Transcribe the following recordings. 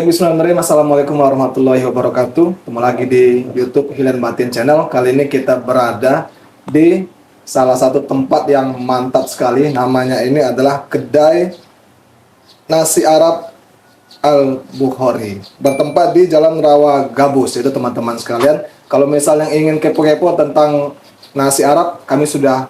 Baik, bismillahirrahmanirrahim. Assalamualaikum warahmatullahi wabarakatuh. Ketemu lagi di YouTube Hilal Batin Channel. Kali ini kita berada di salah satu tempat yang mantap sekali. Namanya ini adalah Kedai Nasi Arab Al-Bukhari. Bertempat di Jalan Rawa Gabus. Itu teman-teman sekalian. Kalau misalnya ingin kepo-kepo tentang nasi Arab, kami sudah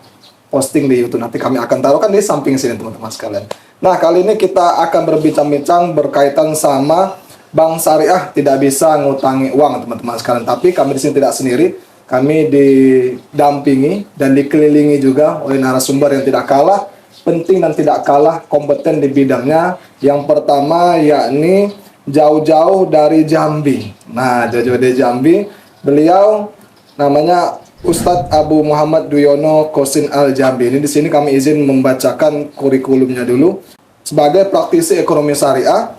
posting di YouTube. Nanti kami akan taruhkan di samping sini teman-teman sekalian. Nah, kali ini kita akan berbincang-bincang berkaitan sama bank syariah tidak bisa ngutangi uang teman-teman sekalian. Tapi kami di sini tidak sendiri. Kami didampingi dan dikelilingi juga oleh narasumber yang tidak kalah penting dan tidak kalah kompeten di bidangnya. Yang pertama yakni jauh-jauh dari Jambi. Nah, jauh-jauh dari Jambi. Beliau namanya Ustadz Abu Muhammad Duyono Kosin Al-Jambi. Ini di sini kami izin membacakan kurikulumnya dulu. Sebagai praktisi ekonomi syariah,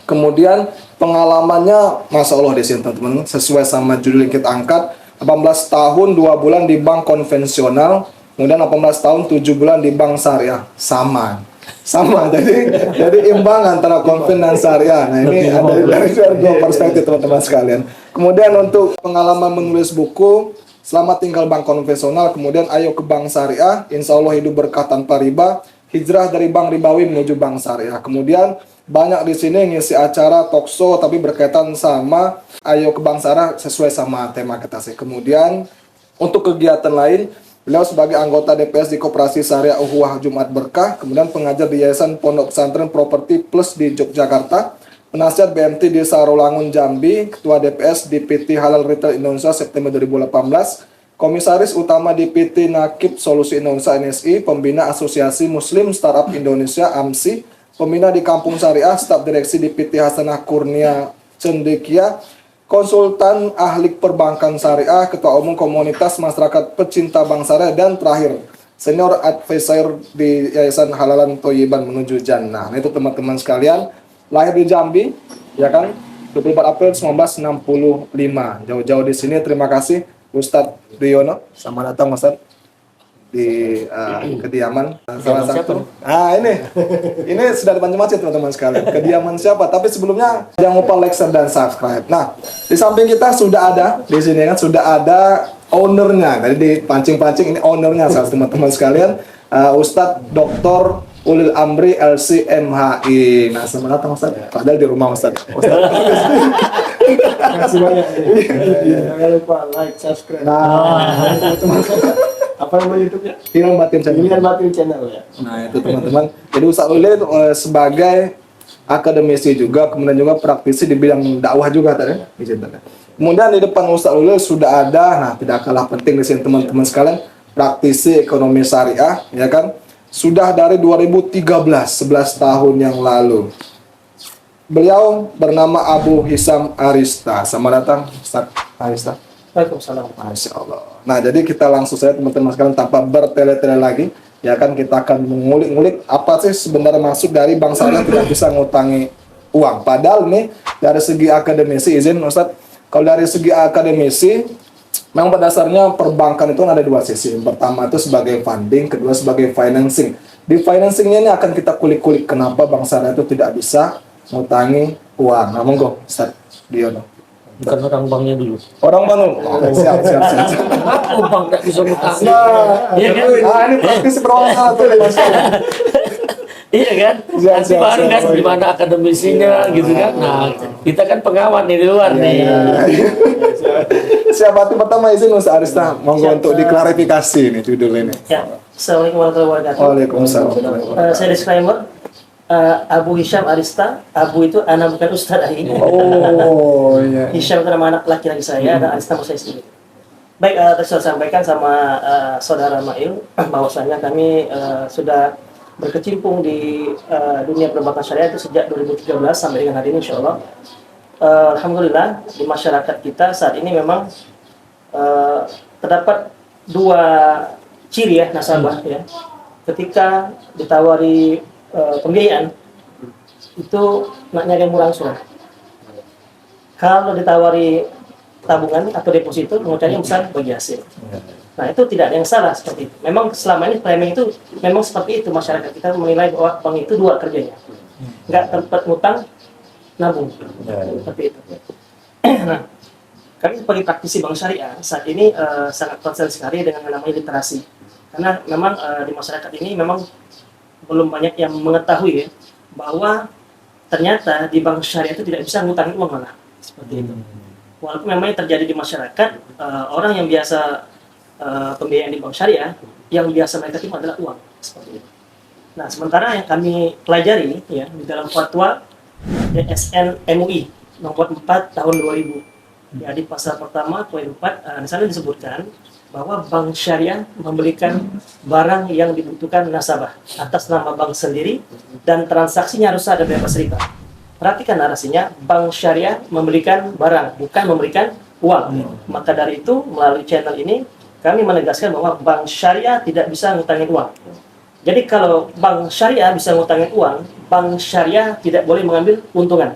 kemudian pengalamannya Masya Allah di sini teman-teman, sesuai sama judul yang kita angkat, 18 tahun 2 bulan di bank konvensional, kemudian 18 tahun 7 bulan di bank syariah. Sama, jadi imbang antara konven dan syariah. Nah, ini ada dari dua perspektif teman-teman sekalian. Kemudian untuk pengalaman menulis buku Selamat Tinggal Bank Konvensional, kemudian Ayo ke Bank Syariah, Insya Allah Hidup Berkah Tanpa Riba, Hijrah dari Bank Ribawi menuju Bank Syariah. Kemudian banyak di sini ngisi acara talkshow tapi berkaitan sama Ayo ke Bank Syariah sesuai sama tema kita sih. Kemudian untuk kegiatan lain, beliau sebagai anggota DPS di Koperasi Syariah Uhuah Jumat Berkah, kemudian pengajar di Yayasan Pondok Pesantren Properti Plus di Yogyakarta, penasihat BMT di Sarolangun Jambi, ketua DPS di PT Halal Retail Indonesia September 2018, komisaris utama di PT Nakib Solusi Indonesia NSI, pembina Asosiasi Muslim Startup Indonesia AMSI, pembina di Kampung Syariah, staf direksi di PT Hasanah Kurnia Cendekia, konsultan ahli perbankan syariah, ketua umum komunitas masyarakat pecinta bank syariah, dan terakhir senior advisor di Yayasan Halalan Thoyiban menuju Jannah. Nah, itu teman-teman sekalian, lahir di Jambi, ya kan, 24 April 1965. Jauh-jauh di sini. Terima kasih Ustadz Duyono. Selamat datang Ustadz di kediaman salah satu. Ini sudah depan jemaat teman-teman sekalian. Kediaman siapa? Tapi sebelumnya jangan lupa like, share, dan subscribe. Nah, di samping kita sudah ada di sini kan, sudah ada ownernya. Tadi dipancing-pancing, ini ownernya teman-teman sekalian. Ustadz Dr. Ulil Amri LCMHI. Nah, selamat datang Ustaz. Padahal di rumah Ustaz. Terima kasih banyak. Jangan lupa like, subscribe. Apa nama YouTube-nya? Hilal Batin Channel. Hilal Batin Channel ya. Nah, itu teman-teman. Jadi Ustaz Ulil sebagai akademisi juga, kemudian juga praktisi di bidang dakwah juga tadi. Kemudian di depan Ustaz Ulil sudah ada, nah tidak kalah penting di sini teman-teman sekalian, praktisi ekonomi syariah, ya kan? Sudah dari 2013, 11 tahun yang lalu. Beliau bernama Abu Hisam Arista. Selamat datang Ustaz Arista. Waalaikumsalam. Masya Allah. Nah, jadi kita langsung saja teman-teman sekalian tanpa bertele-tele lagi. Ya kan, kita akan mengulik-ngulik apa sih sebenarnya maksud dari bank syariah tidak bisa ngutangi uang. Padahal nih dari segi akademisi, izin Ustaz, kalau dari segi akademisi memang pada dasarnya perbankan itu ada dua sisi. Yang pertama itu sebagai funding, kedua sebagai financing. Di financingnya ini akan kita kulik-kulik kenapa bank syariah itu tidak bisa ngutangi uang. Nah, monggo Ustaz Duyono. Bukan orang banknya dulu. Orang bank dulu. Oh, siap. Aku bank nggak bisa ngutang. Iya kan? Ini praktisi berulang satu Mas. Iya kan? Nanti baru kan gimana akademisinya gitu kan. Nah, kita kan pengawan nih di luar nih. Siapa tuh pertama izin Ustaz Arista, monggo untuk diklarifikasi nih judul ini. Ya. Assalamualaikum warahmatullahi wabarakatuh. Waalaikumsalam. Saya disclaimer. Abu Hisham Arista. Abu itu anak bukan Ustadz ini. Oh iya. Hisham itu nama anak laki-laki saya dan Arista saya sendiri. Baik, tadi sudah sampaikan sama saudara Mail bahwasanya kami sudah berkecimpung di dunia perbankan syariah itu sejak 2013 sampai dengan hari ini insyaallah. Alhamdulillah di masyarakat kita saat ini memang terdapat dua ciri ya nasabah ya. Ketika ditawari pembiayaan itu nak nyari yang murah langsung. Kalau ditawari tabungan atau deposito mau cari yang besar bagi hasil. Nah, itu tidak ada yang salah seperti itu. Memang selama ini framing itu memang seperti itu, masyarakat kita menilai bahwa bank itu dua kerjanya. Nggak tempat ngutang, nabung. Seperti itu. Nah, kami sebagai praktisi bank syariah saat ini sangat concern sekali dengan yang namanya literasi. Karena memang di masyarakat ini memang belum banyak yang mengetahui ya, bahwa ternyata di bank syariah itu tidak bisa ngutangin uang malah. Seperti itu. Walaupun memang yang terjadi di masyarakat, orang yang biasa pembiayaan di bank syariah, yang biasa mereka terima adalah uang. Seperti itu. Nah, sementara yang kami pelajari ya di dalam fatwa DSN MUI nomor 4 tahun 2000. Ya, di pasal pertama poin 4 di sana disebutkan bahwa bank syariah membelikan barang yang dibutuhkan nasabah atas nama bank sendiri dan transaksinya harus ada bebas riba. Perhatikan narasinya, bank syariah membelikan barang, bukan memberikan uang. Maka dari itu melalui channel ini kami menegaskan bahwa bank syariah tidak bisa ngutangin uang. Jadi kalau bank syariah bisa ngutangin uang, bank syariah tidak boleh mengambil keuntungan.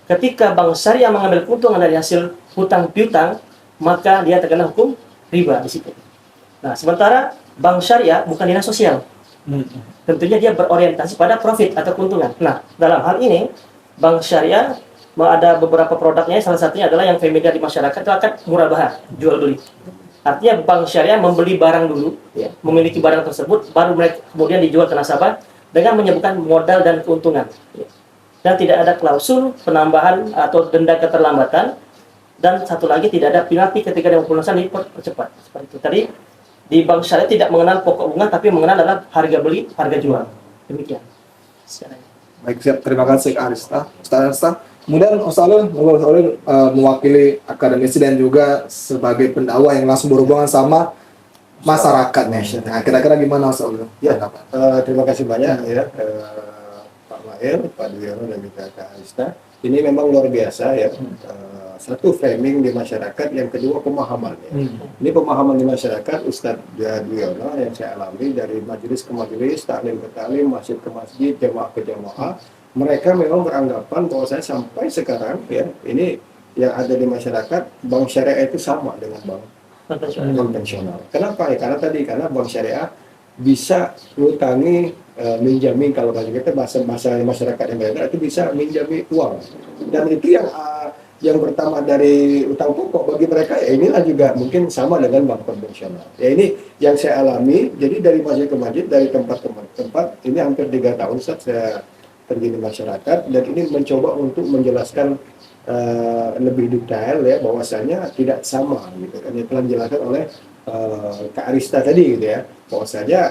Ketika bank syariah mengambil keuntungan dari hasil hutang piutang, maka dia terkena hukum riba di situ. Nah, sementara bank syariah bukan dinas sosial. Tentunya dia berorientasi pada profit atau keuntungan. Nah, dalam hal ini bank syariah ada beberapa produknya, salah satunya adalah yang familiar di masyarakat itu akan murabahah, jual beli. Artinya bank syariah membeli barang dulu, ya, memiliki barang tersebut, baru mereka kemudian dijual ke nasabah dengan menyebutkan modal dan keuntungan. Ya. Dan tidak ada klausul penambahan atau denda keterlambatan, dan satu lagi tidak ada penalti ketika dia pelunasan dipercepat. Seperti itu. Tadi di bank syariah tidak mengenal pokok bunga, tapi mengenal adalah harga beli, harga jual. Demikian. Sekarang. Baik, siap. Terima kasih Kak Arista. Ustaz Arista. Kemudian Ustaz Ulil mewakili akademisi dan juga sebagai pendakwah yang langsung berhubungan sama masyarakat nih. Nah, kira-kira gimana Ustaz Ulil? Ya, terima kasih banyak ya Pak Mail, Pak Dwiono dan juga Kak Arista. Ini memang luar biasa ya. Satu framing di masyarakat, yang kedua pemahamannya. Ini pemahaman di masyarakat Ustadz Dwiono yang saya alami dari majelis ke majelis, taklim ke taklim, masjid ke masjid, jamaah ke jamaah. Mereka memang beranggapan bahwa saya sampai sekarang ya, ini yang ada di masyarakat, bank syariah itu sama dengan bank konvensional. Kenapa ya? Karena bank syariah bisa ngutangi, minjami, kalau kita bahasa masyarakat yang beredar itu bisa minjami uang, dan itu yang pertama dari utang pokok bagi mereka ya, inilah juga mungkin sama dengan bank konvensional. Ya, ini yang saya alami. Jadi dari masjid ke masjid, dari tempat ke tempat, ini hampir 3 tahun saya terjun di masyarakat, dan ini mencoba untuk menjelaskan lebih detail ya, bahwasanya tidak sama gitu kan, yang telah dijelaskan oleh Kak Arista tadi gitu ya, bahwasanya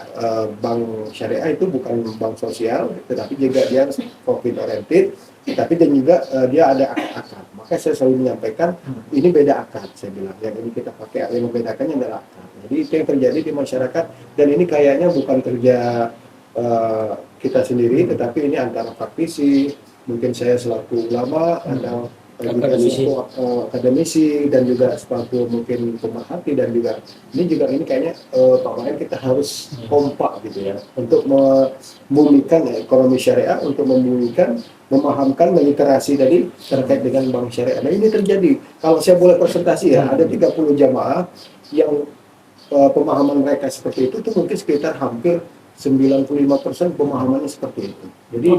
bank syariah itu bukan bank sosial, tetapi juga dia profit oriented, tapi dan juga dia ada akad. Maka saya selalu menyampaikan ini beda akad, saya bilang yang ini kita pakai, yang membedakannya adalah akad. Jadi itu yang terjadi di masyarakat, dan ini kayaknya bukan kerja kita sendiri, tetapi ini antara praktisi, mungkin saya selaku ulama atau akademisi dan juga selaku mungkin pemerhati, dan juga ini kayaknya Pak Mail, kita harus kompak gitu ya untuk membumikan ekonomi syariah, untuk memahamkan literasi tadi terkait dengan bank syariah. Nah, ini terjadi, kalau saya boleh presentasi ya, ada 30 jamaah yang pemahaman mereka seperti itu tuh mungkin sekitar hampir 95% pemahamannya seperti itu. Jadi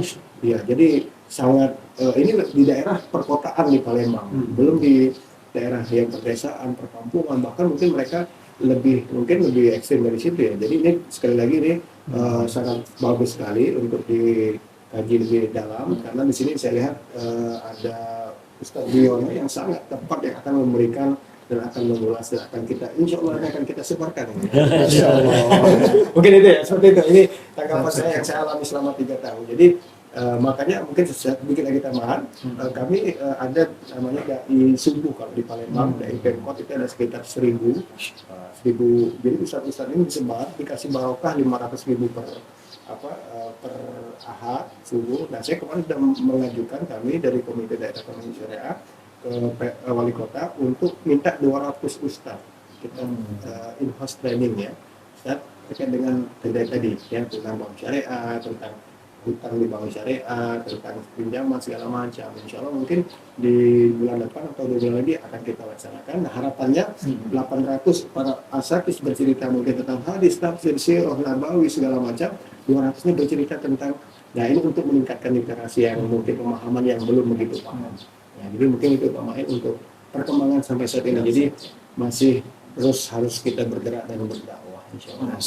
ya, jadi sangat ini di daerah perkotaan di Palembang, belum di daerah yang perdesaan, perkampungan, bahkan mungkin mereka lebih ekstrim dari situ ya. Jadi ini sekali lagi ini sangat bagus sekali untuk dikaji lebih dalam, karena di sini saya lihat ada Ustadz Dwiono yang sangat tepat, yang akan memberikan dan akan mengulas, dan akan kita, insya Allah akan kita sebarkan. Insya Allah. Mungkin itu ya, seperti itu. Ini tanggapan saya yang saya alami selama 3 tahun. Jadi makanya mungkin sedikit lagi tambahan, kami ada namanya DAI Subuh kalau di Palembang, DAI Pemkot itu ada sekitar 1000. Jadi ustadz ini disebar, dikasih barokah 500.000 per ahad subuh. Nah, saya kemarin sudah mengajukan, kami dari Komite Daerah Ekonomi Syariah ke Wali Kota untuk minta 200 ustadz kita in-house training ya, ustadz terkait dengan tadi ya, tentang bank syariah, tentang hutang di bank syariah, tentang pinjaman segala macam. Insya Allah mungkin di bulan depan atau 2 bulan lagi akan kita laksanakan. Nah, harapannya 800 para asatidz bercerita mungkin tentang hadis, tafsir, sirah, nabawi segala macam. 200-nya bercerita tentang Nah ini untuk meningkatkan literasi yang mungkin pemahaman yang belum begitu paham. Ya, jadi mungkin itu Pak Mail untuk perkembangan sampai saat ini. Jadi masih terus harus kita bergerak dan berdakwah. Insya Allah.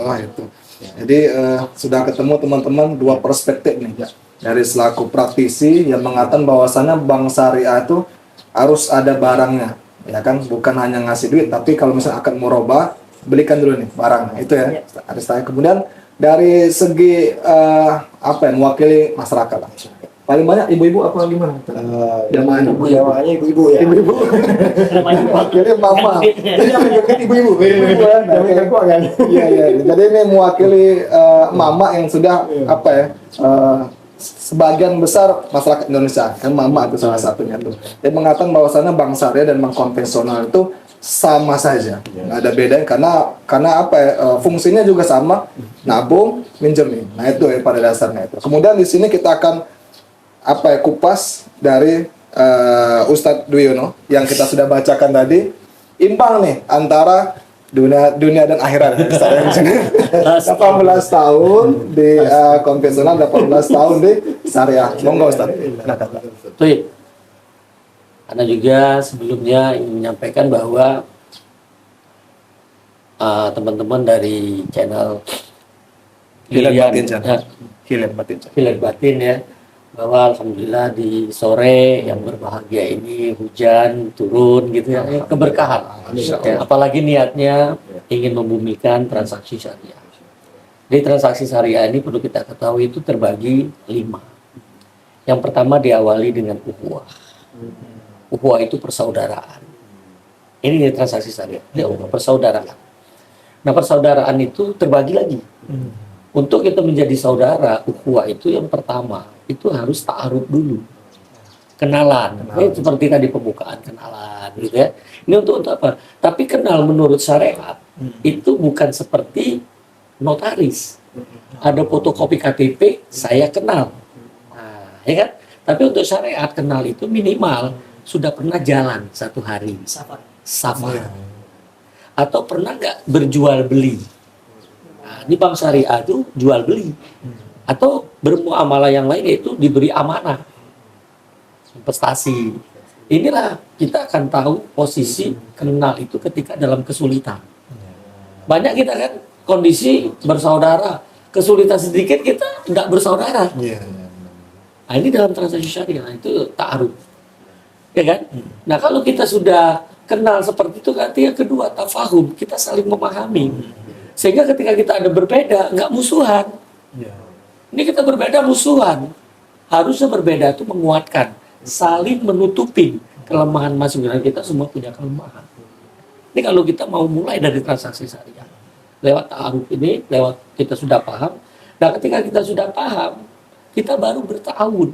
Oh, itu. Jadi sudah ketemu teman-teman dua perspektif nih ya. Dari selaku praktisi yang mengatakan bahwasannya bank syariah itu harus ada barangnya, ya kan, bukan hanya ngasih duit, tapi kalau misalnya akan merubah, belikan dulu nih barang, itu ya. Harus tanya. Kemudian dari segi apa ya, mewakili masyarakat lah. Paling banyak ibu-ibu apa gimana? Jamaahnya Jamaahnya ibu-ibu ya. Ibu-ibu. Wakilnya mama. Ibu-ibu. Ibu-ibu kan. Iya iya. Jadi ini mewakili mama yang sudah apa ya? Sebagian besar masyarakat Indonesia kan mama itu salah satunya tuh. Dia mengatakan bahwasannya bank syariah dan bank konvensional itu sama saja, nggak ada bedanya karena apa ya, fungsinya juga sama, nabung, minjemin. Nah itu ya pada dasarnya itu. Kemudian di sini kita akan apa ya, kupas dari Ustadz Dwiyono yang kita sudah bacakan tadi, imbang nih antara dunia dan akhirat. 18 tahun di konvensional, 18 tahun di syariah. Monggo Ustaz. Baik. Anda juga sebelumnya ingin menyampaikan bahwa teman-teman dari channel Hilal Batin, Hilal Batin ya, bahwa alhamdulillah di sore yang berbahagia ini hujan turun gitu ya, keberkahan. Ya, apalagi niatnya ingin membumikan transaksi syariah. Jadi transaksi syariah ini perlu kita ketahui itu terbagi 5. Yang pertama diawali dengan ukhuwah. Ukhuwah itu persaudaraan. Ini transaksi syariah, persaudaraan. Nah persaudaraan itu terbagi lagi. Untuk kita menjadi saudara, ukhuwah itu yang pertama itu harus ta'aruf dulu, kenalan. Ini seperti tadi pembukaan, kenalan gitu ya. Ini untuk apa? Tapi kenal menurut syariat itu bukan seperti notaris. Ada fotokopi KTP, saya kenal. Nah, ya kan? Tapi untuk syariat kenal itu minimal sudah pernah jalan 1 hari, safar, atau pernah nggak berjual beli. Nah, ini bank syariah itu jual beli. Atau bermuamalah yang lain yaitu diberi amanah, investasi. Inilah kita akan tahu posisi kenal itu ketika dalam kesulitan. Banyak kita kan kondisi bersaudara, kesulitan sedikit kita tidak bersaudara. Nah, ini dalam transaksi syariah itu ta'aruf, ya kan? Nah kalau kita sudah kenal seperti itu, artinya kedua tafahum, kita saling memahami, sehingga ketika kita ada berbeda nggak musuhan. Ini kita berbeda musuhan, harusnya berbeda itu menguatkan, saling menutupin kelemahan masing-masing. Kita semua punya kelemahan. Ini kalau kita mau mulai dari transaksi syariah, lewat ta'aruf ini, lewat kita sudah paham. Nah ketika kita sudah paham, kita baru bertahun,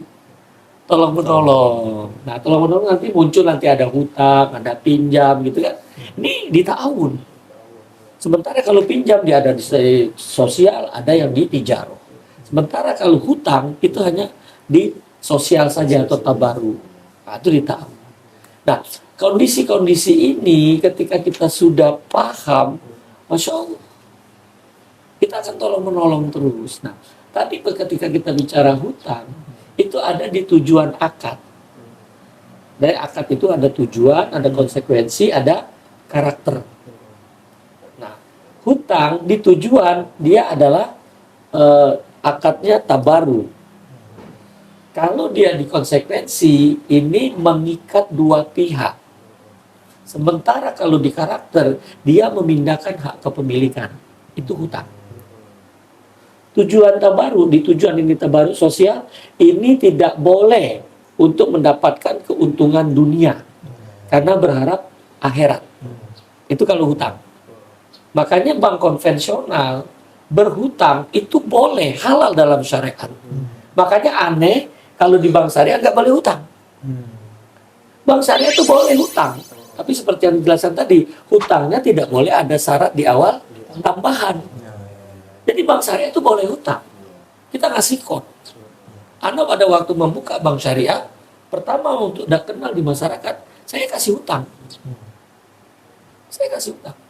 tolong menolong. Nah tolong menolong nanti muncul, nanti ada hutang, ada pinjam gitu kan. Ini di tahun. Sementara kalau pinjam dia ada di sosial, ada yang di tijaroh. Sementara kalau hutang itu hanya di sosial saja atau tabaru. Nah, itu di tahun. Nah, kondisi-kondisi ini ketika kita sudah paham, Masya Allah, kita akan tolong menolong terus. Nah, tadi ketika kita bicara hutang, itu ada di tujuan akad. Dari akad itu ada tujuan, ada konsekuensi, ada karakter. Nah, hutang di tujuan dia adalah akadnya tabaru. Kalau dia di konsekuensi, ini mengikat dua pihak. Sementara kalau di karakter, dia memindahkan hak kepemilikan. Itu hutang. Tujuan tabaru, di tujuan ini tabaru sosial, ini tidak boleh untuk mendapatkan keuntungan dunia. Karena berharap akhirat. Itu kalau hutang. Makanya bank konvensional berhutang itu boleh, halal dalam syariat. Makanya aneh kalau di bank syariah nggak boleh hutang. Bank syariah itu boleh hutang, tapi seperti yang dijelaskan tadi, hutangnya tidak boleh ada syarat di awal tambahan. Jadi bank syariah itu boleh hutang. Kita ngasih kod. Anda pada waktu membuka bank syariah, pertama untuk udah kenal di masyarakat, saya kasih hutang. Saya kasih hutang.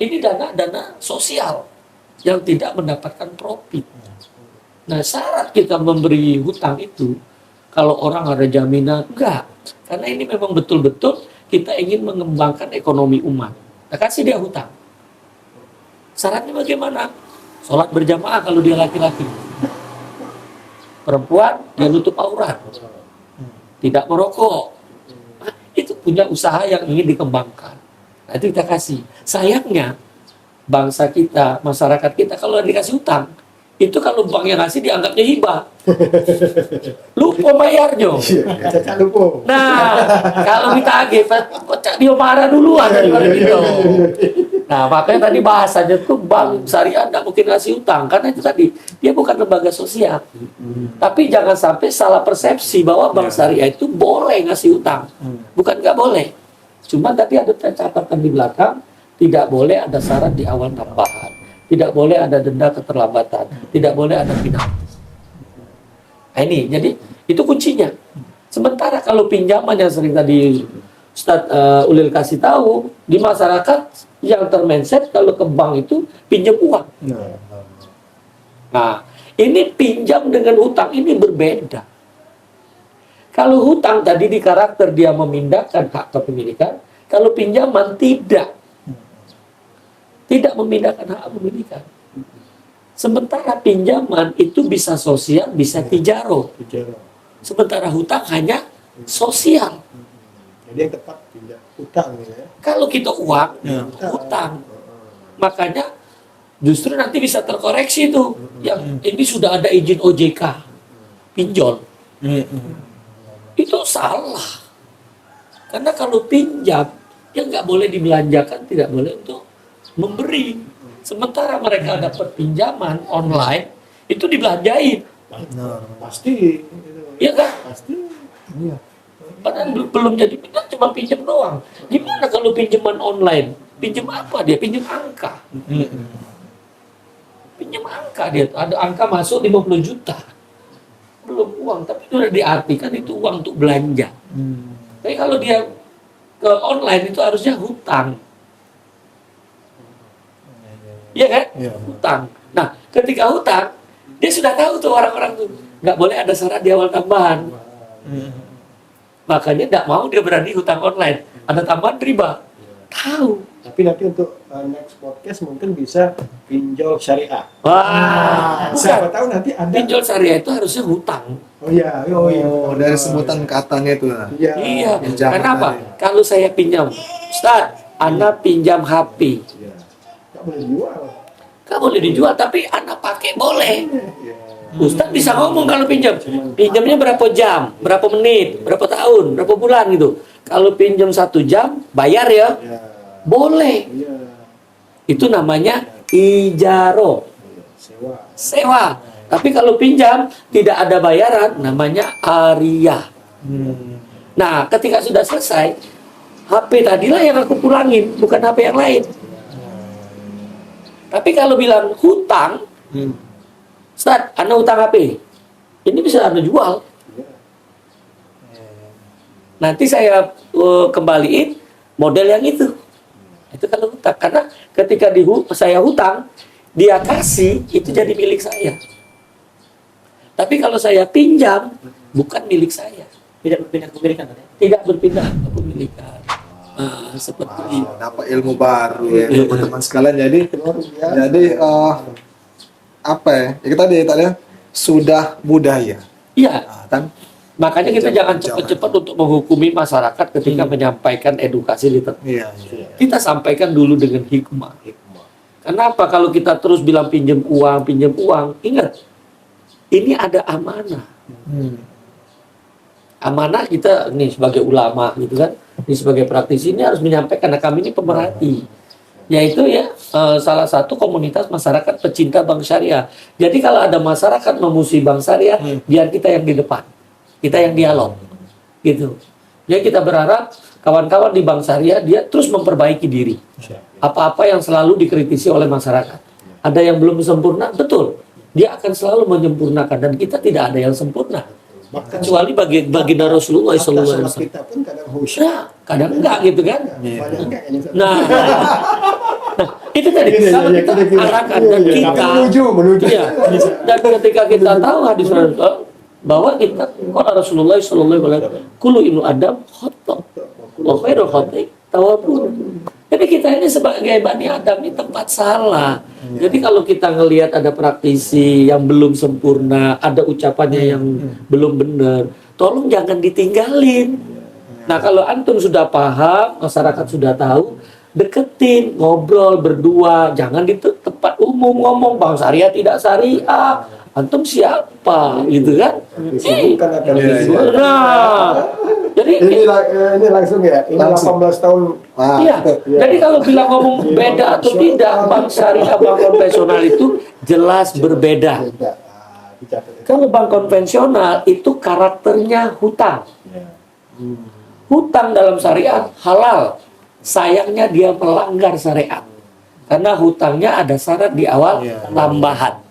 Ini dana sosial yang tidak mendapatkan profit. Nah, syarat kita memberi hutang itu, kalau orang ada jaminan, enggak. Karena ini memang betul-betul kita ingin mengembangkan ekonomi umat. Nah, kasih dia hutang. Syaratnya bagaimana? Sholat berjamaah kalau dia laki-laki. Perempuan, dia nutup aurat. Tidak merokok. Nah, itu punya usaha yang ingin dikembangkan. Nah, itu kita kasih. Sayangnya, bangsa kita, masyarakat kita, kalau dikasih hutang, itu kalau bank yang ngasih dianggapnya hibah. Lupa bayarnya. Cacat lupa. Nah, kalau ditagih, dia marah duluan daripada gitu. Nah, makanya tadi bahasanya tuh bank syariah nggak mungkin ngasih utang. Karena itu tadi, dia bukan lembaga sosial. Tapi jangan sampai salah persepsi bahwa bank syariah itu boleh ngasih utang. Bukan nggak boleh. Cuma tadi ada catatan di belakang, tidak boleh ada syarat di awal tambahan. Tidak boleh ada denda keterlambatan. Tidak boleh ada pidana. Nah ini, jadi itu kuncinya. Sementara kalau pinjaman yang sering tadi Ustadz Ulil kasih tahu, di masyarakat yang termindset kalau ke bank itu pinjam uang. Nah, ini pinjam dengan hutang ini berbeda. Kalau hutang tadi di karakter dia memindahkan hak kepemilikan, kalau pinjaman tidak. Tidak memindahkan hak kepemilikan. Sementara pinjaman itu bisa sosial, bisa tijaro. Sementara hutang hanya sosial. Jadi yang tepat pinjam utang ya. Kalau kita uang, hutang. Makanya justru nanti bisa terkoreksi tuh. Yang ini sudah ada izin OJK, pinjol. Itu salah. Karena kalau pinjam, ya nggak boleh dibelanjakan, tidak boleh untuk memberi. Sementara mereka dapat pinjaman online, itu dibelanjain. Pasti. Iya kan? Pasti. Padahal belum jadi pinjam, cuma pinjam doang. Gimana kalau pinjaman online? Pinjam apa dia? Pinjam angka. Pinjam angka dia. Ada angka masuk 50 juta. Belum uang, tapi itu sudah diartikan itu uang untuk belanja. Tapi kalau dia ke online itu harusnya hutang. Iya kan? Hutang. Nah, ketika hutang, dia sudah tahu tuh orang-orang tuh. Nggak boleh ada syarat di awal tambahan. Makanya nggak mau dia berani hutang online. Ada tambahan riba. Tahu. Tapi nanti untuk next podcast mungkin bisa pinjol syariah. Wah, Siapa bukan. tahu nanti ada. Pinjol syariah itu harusnya hutang. Oh iya, Oh, dari sebutan katanya itu. Iya. Iya. Pinjaman Kenapa? tadi. Kalau saya pinjam, Ustaz, Anda pinjam HP. Iya. Nggak boleh jual. Kan boleh dijual, tapi Anda pakai boleh. Iya. Ustaz bisa ngomong kalau pinjam. Pinjamnya berapa jam, berapa menit, berapa tahun, berapa bulan gitu. Kalau pinjam 1 jam, bayar ya. Iya. Boleh. Iya. Itu namanya ijaro, Sewa. sewa. Tapi kalau pinjam tidak ada bayaran, namanya ariyah. Nah, ketika sudah selesai, HP tadilah yang aku pulangin, bukan HP yang lain. Tapi kalau bilang hutang, Ustaz, Anda hutang HP, ini bisa Anda jual. Nanti saya kembaliin model yang itu. Itu kalau hutang. Karena ketika saya hutang, dia kasih, itu jadi milik saya. Tapi kalau saya pinjam, bukan milik saya. Tidak berpindah kepemilikan kan ya? Tidak berpindah kepemilikan. Nah, seperti itu. Dapat ilmu baru ya teman-teman sekalian. Jadi Luar biasa. jadi apa ya? Ya tadi sudah budaya. Iya, Nah, kan makanya kita jangan Jangan. cepat-cepat untuk menghukumi masyarakat ketika menyampaikan edukasi literasi. iya. Kita sampaikan dulu dengan hikmah. Kenapa kalau kita terus bilang pinjam uang, ingat, ini ada amanah. Amanah kita nih sebagai ulama gitu kan, ini sebagai praktisi ini harus menyampaikan. Nah, kami ini pemerhati, yaitu ya salah satu komunitas masyarakat pecinta bank syariah. Jadi kalau ada masyarakat memusuhi bank syariah, biar kita yang di depan, kita yang dialog, gitu. Jadi kita berharap kawan-kawan di bank syariah dia terus memperbaiki diri. Apa-apa yang selalu dikritisi oleh masyarakat, ada yang belum sempurna, betul. Dia akan selalu menyempurnakan dan kita tidak ada yang sempurna. Bahkan Kecuali bagi Rasulullah sallallahu alaihi wasallam. kita pun kadang khusyuk. Nah, kadang enggak gitu kan. Banyak enggak ini. Nah, Nah, itu tadi kalau kita arahkan dan kita menuju. iya, dan ketika kita tahu hadis Rasulullah bahwa kita kalau Rasulullah Shallallahu Alaihi Wasallam kulu ibnu Adam khotob, wa khairul khotib tawabun. Jadi kita ini sebagai Bani Adam ini tempat salah. Jadi kalau kita ngelihat ada praktisi yang belum sempurna, ada ucapannya yang belum benar, tolong jangan ditinggalin. Nah kalau antum sudah paham, masyarakat sudah tahu, deketin, ngobrol berdua, jangan di tempat umum ngomong bang syariah tidak syariah. Antum siapa, gitu kan? Disebutkan akan Nah, jadi ini langsung ya. Ini Langsung. 18 tahun. iya. Jadi kalau bilang ngomong beda atau tidak, bank syariah, bank konvensional itu jelas berbeda. Beda. Dicatat. Kalau bank konvensional itu karakternya hutang. Hutang dalam syariat halal. Sayangnya dia melanggar syariat. Karena hutangnya ada syarat di awal tambahan.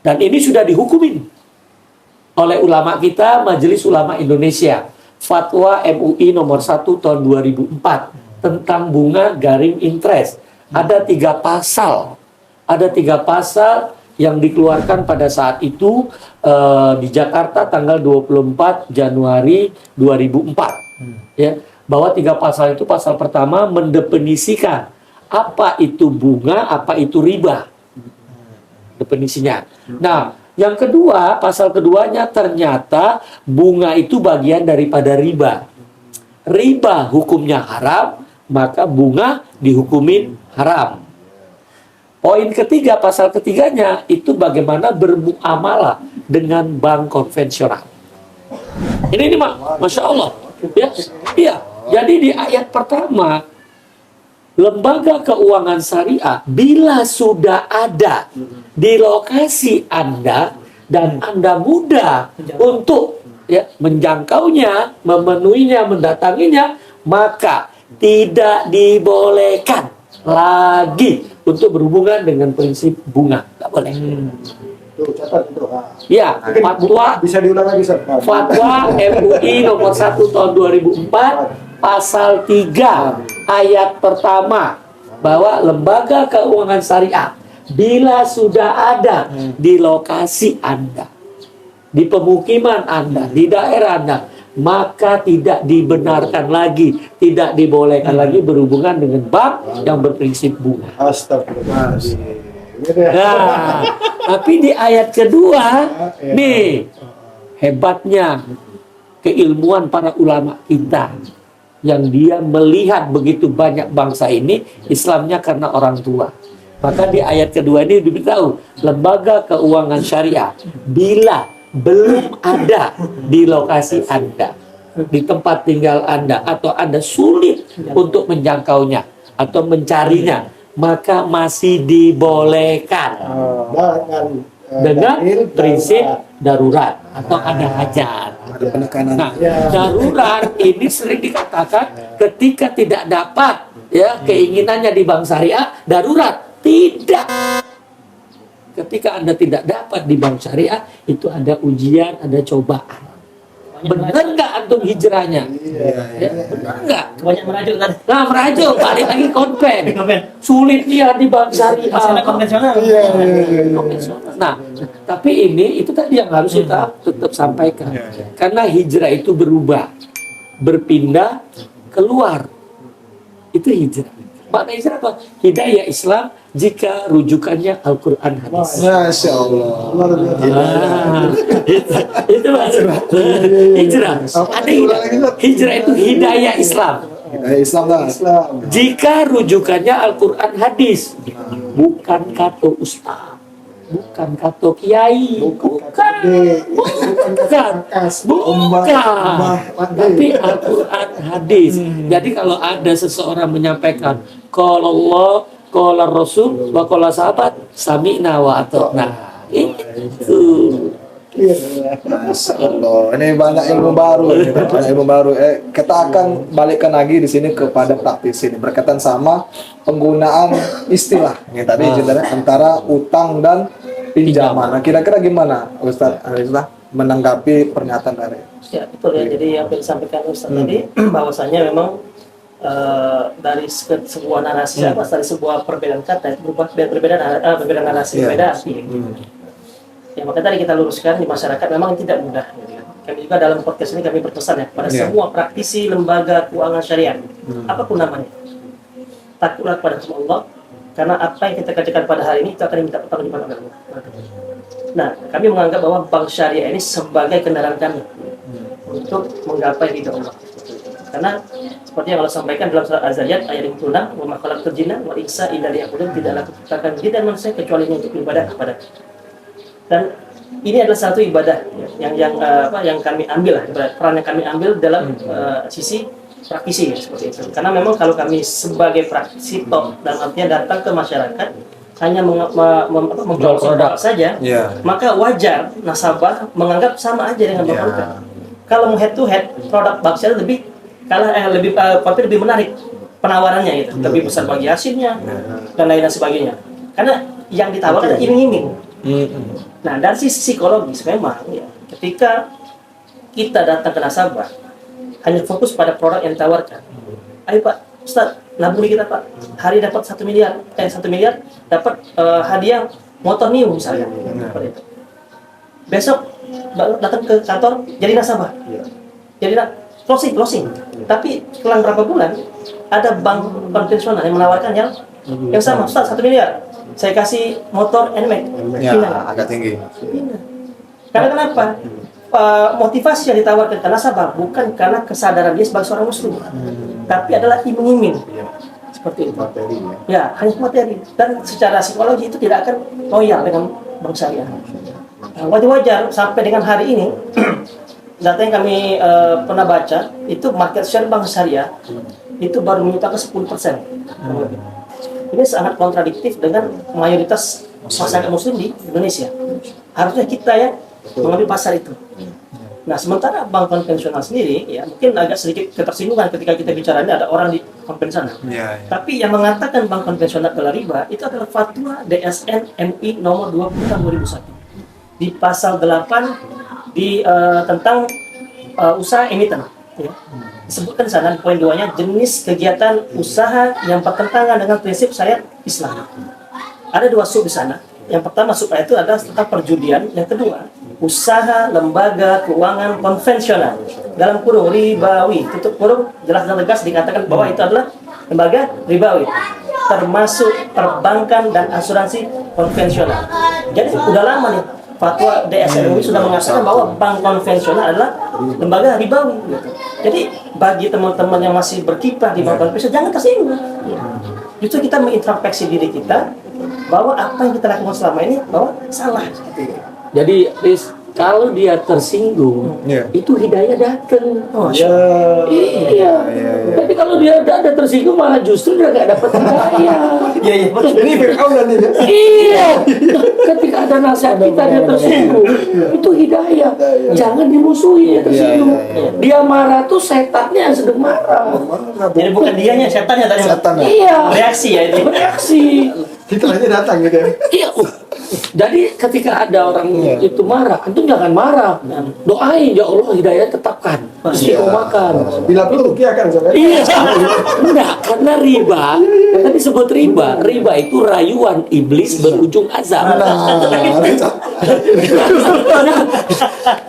Dan ini sudah dihukumin oleh ulama kita, Majelis Ulama Indonesia. Fatwa MUI nomor 1 tahun 2004 tentang bunga garing interest. Ada 3 pasal. Ada 3 pasal yang dikeluarkan pada saat itu di Jakarta tanggal 24 Januari 2004. Ya, bahwa 3 pasal itu, pasal pertama mendefinisikan apa itu bunga, apa itu riba. Definisinya. Nah, yang kedua, pasal keduanya ternyata bunga itu bagian daripada riba. Riba hukumnya haram, maka bunga dihukumin haram. Poin ketiga, pasal ketiganya itu bagaimana bermuamalah dengan bank konvensional. Ini Masya Allah. Ya, iya. Jadi di ayat pertama, lembaga keuangan syariah bila sudah ada di lokasi Anda dan Anda mudah untuk menjangkaunya, memenuhinya, mendatanginya, maka tidak dibolehkan lagi untuk berhubungan dengan prinsip bunga. Tidak boleh. Tuh, catat itu. Ya, fatwa Bisa diulang lagi, Ustaz? Fatwa MUI nomor 1 tahun 2004 pasal 3 ayat pertama bahwa lembaga keuangan syariah bila sudah ada di lokasi Anda, di pemukiman Anda, di daerah Anda, maka tidak dibenarkan lagi, tidak dibolehkan lagi berhubungan dengan bank yang berprinsip bunga. Astagfirullahaladzim. Nah, tapi di ayat kedua, nih hebatnya keilmuan para ulama kita, yang dia melihat begitu banyak bangsa ini Islamnya karena orang tua. Maka di ayat kedua ini diberitahu lembaga keuangan syariah bila belum ada di lokasi Anda, di tempat tinggal Anda, atau Anda sulit untuk menjangkaunya atau mencarinya, maka masih dibolehkan dengan prinsip darurat atau ada hajat. Ada penekanan. Nah, darurat ini sering dikatakan ketika tidak dapat keinginannya di bank syariah, darurat. Tidak. Ketika Anda tidak dapat di bank syariah, itu ada ujian, ada cobaan. Benar nggak antum hijrahnya? Benar nggak? Banyak merajuk kan? Nah, merajuk, balik lagi konven. Sulit dia di bank syariah. Masalah konvensional. Konvensional. Nah, tapi ini itu tadi yang harus kita tetap sampaikan. Karena hijrah itu berubah, berpindah, keluar. Itu hijrah. Makna hijrah apa? Hidayah Islam jika rujukannya Al-Quran hadis. Masya Allah. Itu maksudnya hijrah. Ada hijrah itu hidayah Islam. Islam lah. Jika rujukannya Al-Quran hadis, bukan kata ustaz, bukan kata kiai, bukan, tapi Al-Quran hadis. Jadi kalau ada seseorang menyampaikan qala Allah, qala Rasul, wa qala sahabat, sami'na wa ata'na. Itu. Masya Allah, ini banyak ilmu baru, banyak ilmu baru. Kita akan balikkan lagi di sini kepada praktisi ini berkaitan sama penggunaan istilah ini tadi antara utang dan pinjaman. Nah, kira-kira gimana, Ustadz Arizlah menanggapi pernyataan dari? Ya betul ya. Jadi apa yang disampaikan Ustaz tadi bahwasanya memang dari sebuah narasi apa, dari sebuah perbedaan kata itu berubah berbeda narasi, berbeda arti. Ya maka tadi kita luruskan di masyarakat memang tidak mudah. Gitu kan. Kami juga dalam podcast ini kami berpesan ya pada semua praktisi lembaga keuangan syariah, apapun namanya, takutlah kepada Allah, karena apa yang kita kerjakan pada hari ini itu akan diminta pertanggungjawaban oleh Allah. Nah, kami menganggap bahwa bank syariah ini sebagai kendaraan kami untuk menggapai ridha Allah. Karena seperti yang Allah sampaikan dalam surat Az-Zariyat ayat 56, "Wa ma khalaqtul jinna wal insa illa liya'budun", tidaklah kuciptakan jin dan manusia kecuali untuk beribadah kepada. Dan ini adalah satu ibadah yang kami ambil lah, peran yang kami ambil dalam sisi praktisi seperti itu. Karena memang kalau kami sebagai praktisi top dalam artian datang ke masyarakat hanya memjual produk saja, maka wajar nasabah menganggap sama aja dengan bank konven. Kalau mau head to head, produk bank syariah lebih menarik penawarannya gitu, lebih besar bagi hasilnya dan lain sebagainya. Karena yang ditawarkan iming-iming. Nah, dari sisi psikologis memang ya, ketika kita datang ke nasabah hanya fokus pada produk yang ditawarkan. Ayo Pak, Ustaz, nabung kita Pak, hari dapat 1 miliar dapat hadiah motor new misalnya. Besok datang ke kantor jadi nasabah. Jadi closing. Tapi setelah berapa bulan ada bank konvensional yang menawarkan yang sama, Ustaz 1 miliar. Saya kasih motor NMAX. Agak tinggi. Karena kenapa? Motivasi yang ditawarkan ke nasabah bukan karena kesadaran dia sebagai seorang muslim, tapi adalah iming-iming. Seperti itu. Ya, hanya materi. Dan secara psikologi itu tidak akan loyal dengan bank syariah. Wajar sampai dengan hari ini data yang kami pernah baca itu market share bank syariah itu baru mencapai 10%. Ini sangat kontradiktif dengan mayoritas masyarakat muslim di Indonesia. Harusnya kita yang mengambil pasar itu. Nah, sementara bank konvensional sendiri, ya mungkin agak sedikit ketersinggungan ketika kita bicara ini ada orang di konvensional. Tapi yang mengatakan bank konvensional adalah riba itu adalah fatwa DSN MI nomor 20 tahun 2001 di pasal 8 tentang usaha emiten. Ya. Disebutkan di sana di poin 2-nya jenis kegiatan usaha yang bertentangan dengan prinsip syariat Islam. Ada 2 sub di sana. Yang pertama sub itu adalah tentang perjudian, yang kedua usaha lembaga keuangan konvensional dalam kurung ribawi, tutup kurung, jelas dan tegas dikatakan bahwa itu adalah lembaga ribawi termasuk perbankan dan asuransi konvensional. Jadi udah lama nih fatwa DSN MUI sudah mengatakan bahwa bank konvensional adalah lembaga ribawi. Jadi bagi teman-teman yang masih berkiprah di bank konvensional jangan tersinggung. Justru kita mengintrospeksi diri kita bahwa apa yang kita lakukan selama ini bahwa salah. Jadi Riz, kalau dia tersinggung, itu hidayah datang. Iya. Tapi kalau dia ada tersinggung malah justru dia nggak dapat hidayah. Iya. Ini Fir'aun nanti ya. Iya. Ketika ada nasihat kita dia tersinggung, itu hidayah. Jangan dimusuhi dia tersinggung. Dia marah tuh setannya yang sedang marah. Jadi bukan dianya, setannya tadi. Iya. Reaksi ya itu. Reaksi. Kita aja datang gitu ya. Iya. Jadi ketika ada orang itu marah, antum jangan marah. Doain, ya Allah hidayah tetapkan. Istiqomahkan. Bila perlu rukiahkan sampai. Iya. Enggak, karena riba, tadi disebut riba. Riba itu rayuan iblis berujung azab.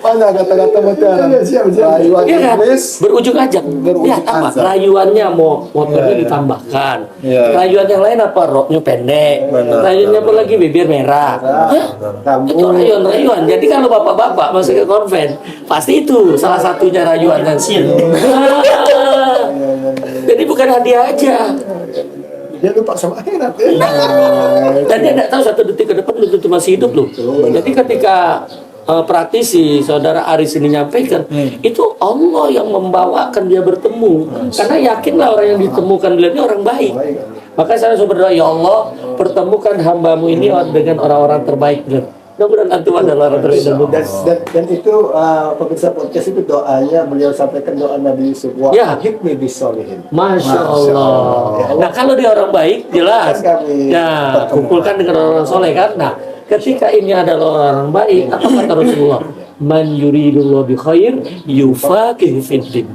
Mana kata-kata mutiara? Rayuan Iya kan? iblis Berujung azab. Lihat apa? azab. Rayuannya mau motornya ditambahkan. Rayuan yang lain apa? Roknya pendek. Rayuannya apa lagi? Bibir merah. Itu rayuan-rayuan. Jadi kalau bapak-bapak masuk ke konven, pasti itu salah satunya rayuan dan jadi bukan hadiah aja. Dia lupa sama akhirat. Dan dia tidak tahu 1 detik ke depan belum tentu masih hidup loh. Jadi ketika praktisi saudara Aris ini nyampaikan, itu Allah yang membawakan dia bertemu. Karena yakinlah orang yang ditemukan beliau ini orang baik. Maka saya berdoa, ya Allah, pertemukan hambamu ini dengan orang-orang terbaik. Mudah-mudahan antum adalah orang terbaik. Dan itu pemirsa podcast itu doanya beliau sampaikan doa Nabi Yusuf. Wa hikmi bisolihin. Masya Allah. Nah kalau dia orang baik jelas. Nah kumpulkan dengan orang soleh kan. Nah ketika ini adalah orang baik, apa kata Rasulullah? Man yuridullahu bi khair yufaqihu fid din.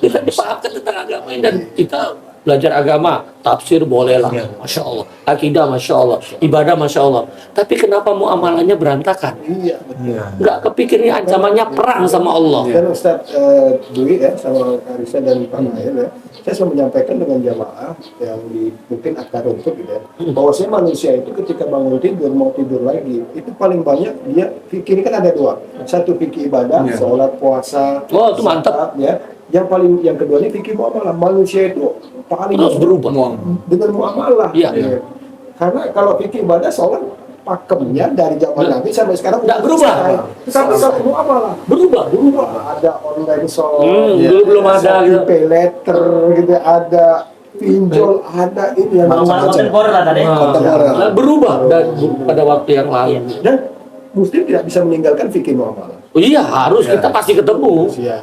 Kita dipahamkan tentang agama ini dan kita belajar agama, tafsir bolehlah, masya Allah, akidah masya Allah, ibadah masya Allah. Tapi kenapa muamalahnya berantakan? Iya, betul. Nggak kepikir ini ancamannya perang sama Allah. Dan Ustaz Dwi ya sama Arisa dan Pak Nail ya, saya selalu menyampaikan dengan jamaah yang mungkin akar rumput gitu ya, bahwasanya manusia itu ketika bangun tidur mau tidur lagi itu paling banyak dia fikir kan ada dua, satu fikir ibadah, sholat, puasa, Oh, itu mantap. zakat, ya. Yang kedua ini fikir muamalah. Manusia itu paling Terus berubah. dengan muamalah. Iya. Ya. Karena kalau fikir ibadah sholat pakemnya dari zaman Nabi sampai sekarang Nggak berubah. Tapi kalau muamalah Berubah. ada online shop, Dulu belum ada gitu. pay letter gitu, ada pinjol, ada ini yang Masalah kontemporer lah tadi. Nah, berubah dan pada waktu yang lalu. dan muslim tidak bisa meninggalkan fikih muamalah. Oh iya, harus kita pasti ketemu. Ya.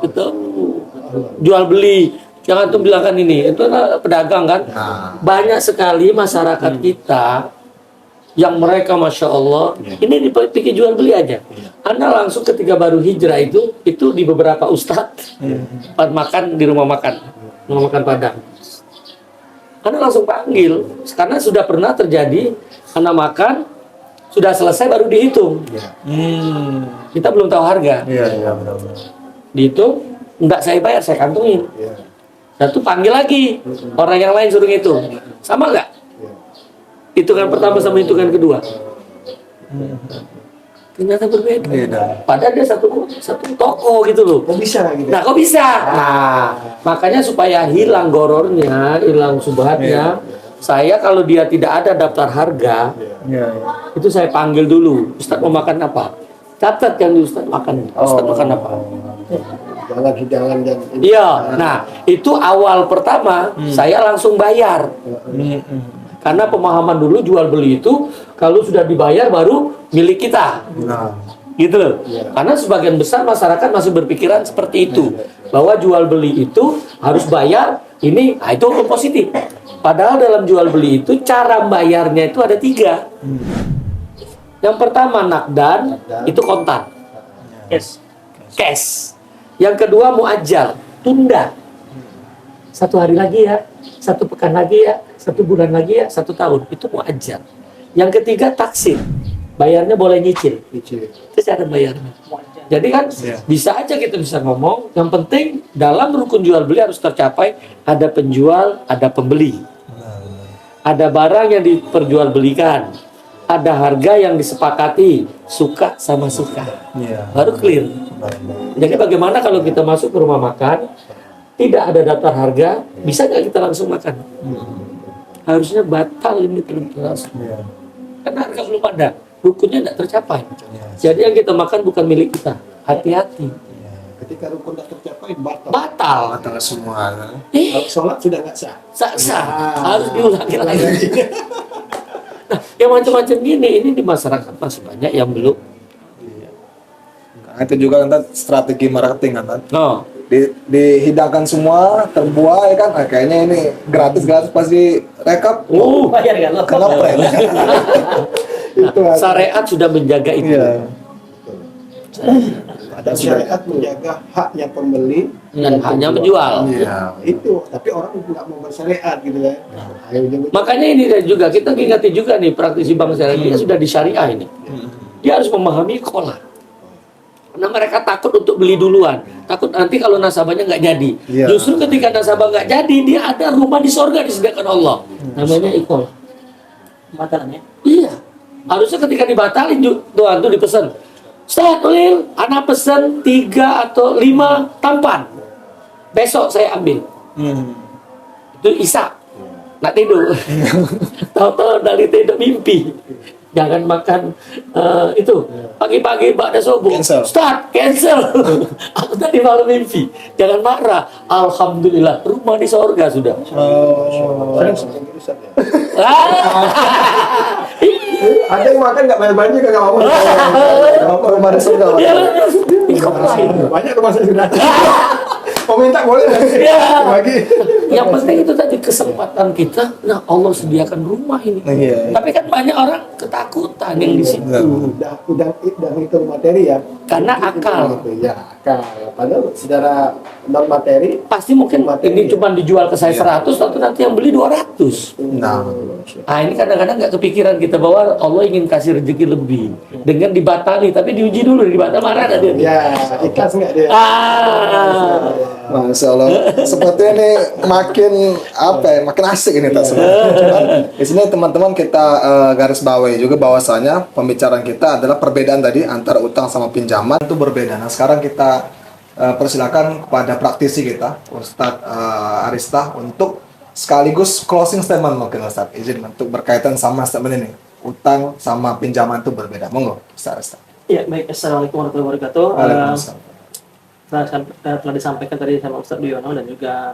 Ketemu. Jual beli. Jangan tuh bilangkan ini, itu adalah pedagang kan. Banyak sekali masyarakat kita yang mereka masya Allah ini dipikir jual beli aja. Anda langsung ketika baru hijrah itu di beberapa ustadz makan di rumah makan Padang. Anda langsung panggil karena sudah pernah terjadi Anda makan sudah selesai baru dihitung. Kita belum tahu harga. Iya, benar-benar. Dihitung, enggak saya bayar, saya kantongin. Satu panggil lagi orang yang lain suruh ngitung, sama nggak? Hitungan pertama sama hitungan kedua. Ternyata berbeda. Padahal dia satu toko gitu loh. Kok bisa gitu? Nah, kok bisa? Nah, makanya supaya hilang gorornya, hilang subhatnya, saya kalau dia tidak ada daftar harga, itu saya panggil dulu. Ustadz mau makan apa? Catat yang di Ustadz makan. Ustadz makan apa? Jangan dan Iya. Nah, itu awal pertama saya langsung bayar. Karena pemahaman dulu jual beli itu kalau sudah dibayar baru milik kita. Gitu loh. Karena sebagian besar masyarakat masih berpikiran seperti itu. Bahwa jual beli itu harus bayar, ini, nah itu hukum positif. Padahal dalam jual beli itu cara bayarnya itu ada 3. Yang pertama nakdan, itu kontan. Cash. Yang kedua muajjal, tunda. 1 hari lagi ya, 1 pekan lagi ya, 1 bulan lagi ya, 1 tahun. Itu muajjal. Yang ketiga taksir, bayarnya boleh nyicil. Itu cara bayarnya. Jadi kan bisa aja kita bisa ngomong. Yang penting dalam rukun jual beli harus tercapai ada penjual, ada pembeli, ada barang yang diperjualbelikan, ada harga yang disepakati, suka sama suka, baru clear. Jadi bagaimana kalau kita masuk ke rumah makan, tidak ada daftar harga, bisa nggak kita langsung makan? Harusnya batal ini terus. Karena harga belum ada, rukunnya tidak tercapai. Jadi yang kita makan bukan milik kita. Hati-hati. ketika rukun tidak tercapai batal. Batal semua. Kalau sholat sudah nggak sah. Sah. Harus diulangi lagi. Nah, yang macam-macam gini, ini di masyarakat masih banyak yang belum. Nah, itu juga kan strategi marketing kan. No. Dihidangkan semua, terbuai ya kan. Nah, kayaknya ini gratis pasti rekap. Bayar kan lo. Ngeprank. Itu Nah, syariat sudah menjaga itu. Iya. ada syariat menjaga haknya pembeli Dan haknya menjual. Iya. itu, tapi orang nggak mau bersyariat gitu ya. Ayo nyebut. Makanya ini juga kita ingati juga nih praktisi bank syariah dia sudah di syariah ini. Dia harus memahami kola. Karena mereka takut untuk beli duluan, takut nanti kalau nasabahnya nggak jadi. Iya. Justru ketika nasabah nggak jadi, dia ada rumah di sorga disediakan Allah. Namanya ikol. Batalan ya. Iya. Harusnya ketika dibatalin tuan tuh dipesan. Ustaz Ulil, anak pesan 3 atau 5 tampan. Besok saya ambil. Itu Isa. Nggak tidur. Tahu-tahu dari tidur mimpi. Jangan makan itu pagi-pagi bakda subuh. Cancel. Start cancel. Aku tadi malam mimpi. Jangan marah. Alhamdulillah rumah di sorga sudah. Sering seperti itu, Ustaz, ya. Ah. Ada yang makan nggak bayar banyak nggak mau. Rumah di surga. Pak. Ya, ikut lain. Banyak rumah saya sudah. Mau minta boleh nggak? Ya. Bagi. yang penting itu tadi kesempatan kita. Nah, Allah sediakan rumah ini. Iya. Tapi kan banyak orang ketakutan yang di situ. udah itu materi ya. Karena akal. Gitu, ya akal. Padahal secara non materi Pasti mungkin materi, ini ya. cuma dijual ke saya 100, atau nanti yang beli 200. Nah. Nah, ini kadang-kadang nggak kepikiran kita bahwa Allah ingin kasih rezeki lebih dengan dibatali, tapi diuji dulu, dibatal marah nggak dia? Ya, ikhlas nggak dia? Masya Allah, sepertinya ini makin apa ya, makin asik ini tak sebenarnya. Cuman di sini teman-teman kita garis bawahi juga bahwasanya pembicaraan kita adalah perbedaan tadi antara utang sama pinjaman itu berbeda. Nah sekarang kita persilakan kepada praktisi kita, Ustadz Arista, untuk sekaligus closing statement mungkin Ustadz, izin untuk berkaitan sama statement ini, utang sama pinjaman itu berbeda. Monggo Ustadz Arista. Ya, baik. Assalamualaikum warahmatullahi wabarakatuh. Waalaikumsalam. Telah disampaikan tadi sama Ustadz Duyono dan juga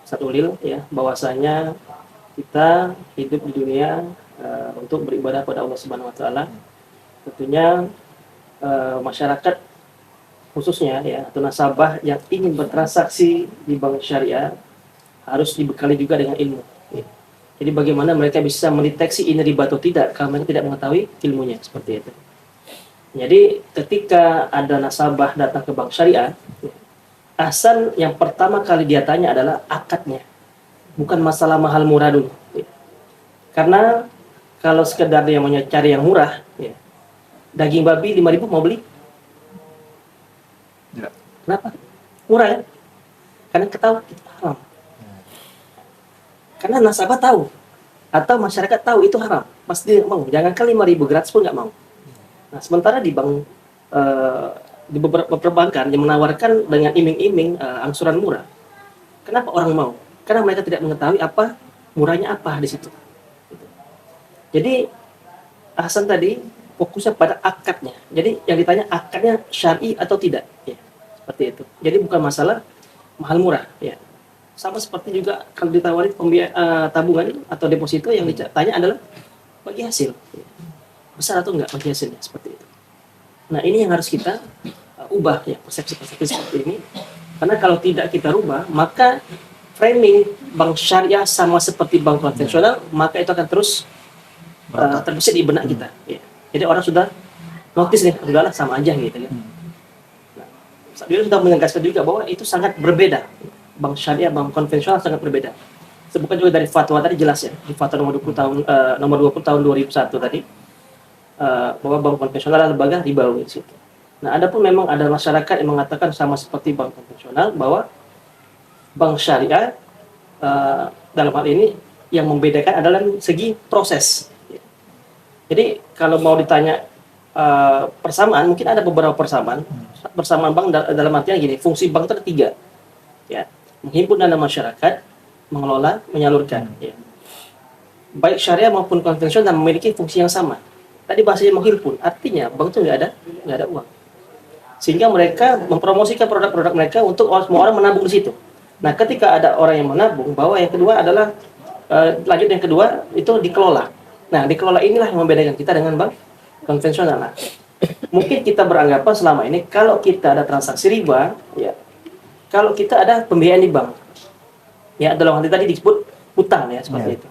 Ustadz Ulil ya, bahwasanya kita hidup di dunia untuk beribadah pada Allah Subhanahu wa taala. Tentunya masyarakat khususnya ya, atau nasabah yang ingin bertransaksi di bank syariah harus dibekali juga dengan ilmu. Ya. Jadi bagaimana mereka bisa mendeteksi ini riba atau tidak kalau mereka tidak mengetahui ilmunya, seperti itu. Jadi ketika ada nasabah datang ke bank syariah, asal yang pertama kali dia tanya adalah akadnya, bukan masalah mahal murah dulu. Karena kalau sekedar dia mau cari yang murah, ya, daging babi 5.000 mau beli? Ya. Kenapa? Murah ya? Karena ketahuan itu haram. Karena nasabah tahu atau masyarakat tahu itu haram, pasti dia mau. Jangan kali 5.000 gratis pun nggak mau. Nah, sementara di bank di beberapa perbankan yang menawarkan dengan iming-iming angsuran murah, kenapa orang mau? Karena mereka tidak mengetahui apa murahnya apa di situ. Jadi Hasan tadi fokusnya pada akadnya. Jadi yang ditanya akadnya syar'i atau tidak, ya, seperti itu. Jadi bukan masalah mahal murah, ya. Sama seperti juga kalau ditawari tabungan atau deposito, yang ditanya adalah bagi hasil. Ya. Besar atau enggak bagi hasilnya, seperti itu. Nah ini yang harus kita ubah ya, persepsi-persepsi seperti ini. Karena kalau tidak kita rubah, maka framing bank syariah sama seperti bank konvensional, maka itu akan terus terbesit di benak kita. Ya. Jadi orang sudah notice nih, udahlah sama aja gitu ya. Nah, dia sudah menegaskan juga bahwa itu sangat berbeda. Bank syariah, bank konvensional sangat berbeda. Sebutkan juga dari fatwa tadi jelas ya, di fatwa nomor 20 tahun 2001 tadi. Bahwa bank konvensional adalah lembaga ribawi di situ. Nah, ada pun memang ada masyarakat yang mengatakan sama seperti bank konvensional bahwa bank syariah dalam hal ini yang membedakan adalah segi proses. Jadi kalau mau ditanya persamaan, mungkin ada beberapa persamaan. Persamaan bank dalam artinya gini, fungsi bank itu ada 3, ya, menghimpun dana masyarakat, mengelola, menyalurkan. Ya. Baik syariah maupun konvensional memiliki fungsi yang sama. Tadi bahasanya menghimpun, artinya bank itu nggak ada uang, sehingga mereka mempromosikan produk-produk mereka untuk semua orang menabung di situ. Nah, ketika ada orang yang menabung, bahwa yang kedua adalah lanjut yang kedua itu dikelola. Nah, dikelola inilah yang membedakan kita dengan bank konvensional. Nah, mungkin kita beranggapan selama ini kalau kita ada transaksi riba, ya, kalau kita ada pembiayaan di bank, ya dalam hal tadi disebut utang ya seperti itu.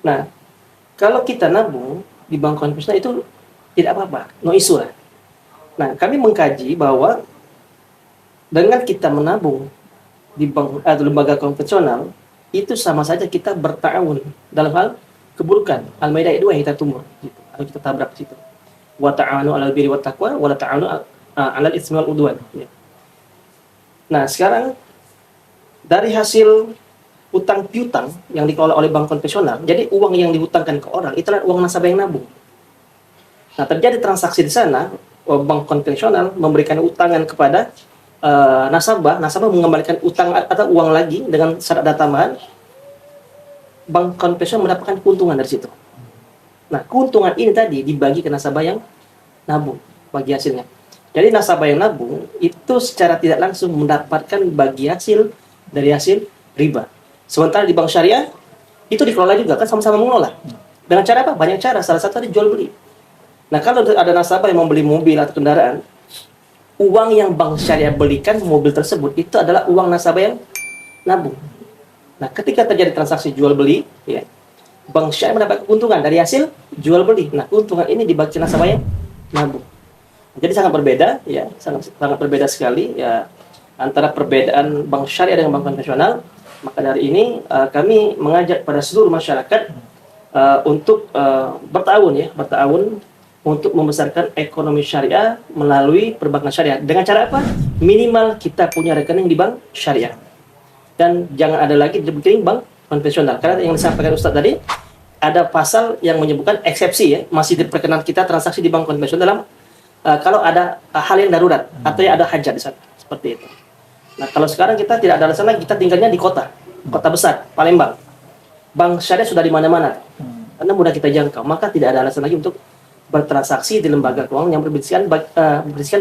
Nah, kalau kita nabung di bank konvensional itu tidak apa-apa, no issue lah. Nah, kami mengkaji bahwa dengan kita menabung di bank atau lembaga konvensional itu sama saja kita berta'awun dalam hal keburukan. Al-Maidah 2 yang kita tumbuh gitu, atau kita tabrak di situ. Wa ta'awanu 'alal birri wat taqwa wa la ta'awanu 'alal itsmi wal 'udwan. Nah, sekarang dari hasil utang piutang yang dikelola oleh bank konvensional, jadi uang yang dihutangkan ke orang itulah uang nasabah yang nabung. Nah, terjadi transaksi di sana, bank konvensional memberikan utangan kepada nasabah mengembalikan utang atau uang lagi dengan syarat tambahan, bank konvensional mendapatkan keuntungan dari situ. Nah, keuntungan ini tadi dibagi ke nasabah yang nabung bagi hasilnya. Jadi nasabah yang nabung itu secara tidak langsung mendapatkan bagi hasil dari hasil riba. Sementara di bank syariah itu dikelola juga, kan sama-sama mengelola. Dengan cara apa? Banyak cara. Salah satu jual beli. Nah, kalau ada nasabah yang membeli mobil atau kendaraan, uang yang bank syariah belikan mobil tersebut itu adalah uang nasabah yang nabung. Nah, ketika terjadi transaksi jual beli, ya, bank syariah mendapat keuntungan dari hasil jual beli. Nah, keuntungan ini dibagi nasabah yang nabung. Jadi sangat berbeda, ya, sangat berbeda sekali, ya, antara perbedaan bank syariah dengan bank konvensional. Maka dari ini kami mengajak pada seluruh masyarakat untuk bertahun untuk membesarkan ekonomi syariah melalui perbankan syariah. Dengan cara apa? Minimal kita punya rekening di bank syariah. Dan jangan ada lagi di rekening bank konvensional. Karena yang disampaikan Ustadz tadi, ada pasal yang menyebutkan eksepsi, ya, masih diperkenan kita transaksi di bank konvensional dalam kalau ada hal yang darurat atau ada hajat di sana, seperti itu. Nah, kalau sekarang kita tidak ada alasan lagi, kita tinggalnya di kota besar, Palembang. Bank syariah sudah di mana-mana, karena mudah kita jangkau, maka tidak ada alasan lagi untuk bertransaksi di lembaga keuangan yang berisikan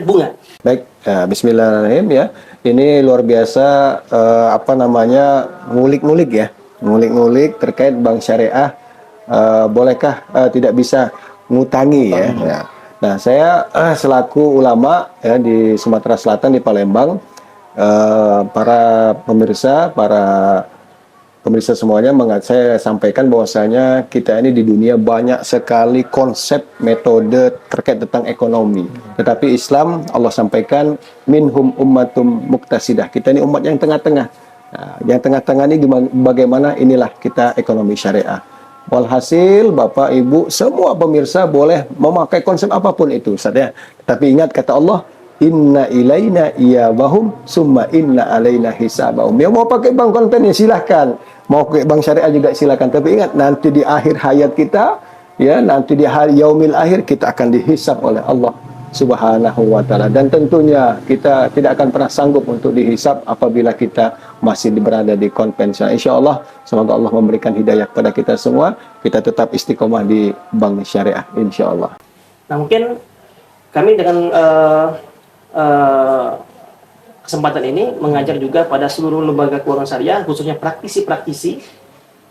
bunga. Baik, bismillahirrahmanirrahim ya. Ini luar biasa ngulik-ngulik terkait bank syariah. Bolehkah tidak bisa ngutangi ya? Ya. Nah, saya selaku ulama ya di Sumatera Selatan di Palembang, para pemirsa semuanya, saya sampaikan bahwasanya kita ini di dunia banyak sekali konsep metode terkait tentang ekonomi. Tetapi Islam, Allah sampaikan minhum ummatum muqtasidah. Kita ini umat yang tengah-tengah. Nah, yang tengah-tengah ini bagaimana? Inilah kita ekonomi syariah. Walhasil Bapak Ibu semua pemirsa boleh memakai konsep apapun itu, Ustaz ya. Tapi ingat kata Allah, inna ilaina iyabahum summa inna alaina hisabahum. Yang mau pakai bank konven ya silahkan, mau pakai bank syariah juga silahkan. Tapi ingat, nanti di akhir hayat kita, ya, nanti di hari yaumil akhir kita akan dihisab oleh Allah Subhanahu wa taala. Dan tentunya kita tidak akan pernah sanggup untuk dihisab apabila kita masih berada di konvensional. Insyaallah, semoga Allah memberikan hidayah kepada kita semua. Kita tetap istiqomah di bank syariah, insyaallah. Nah, mungkin kami dengan kesempatan ini mengajar juga pada seluruh lembaga keuangan syariah, khususnya praktisi-praktisi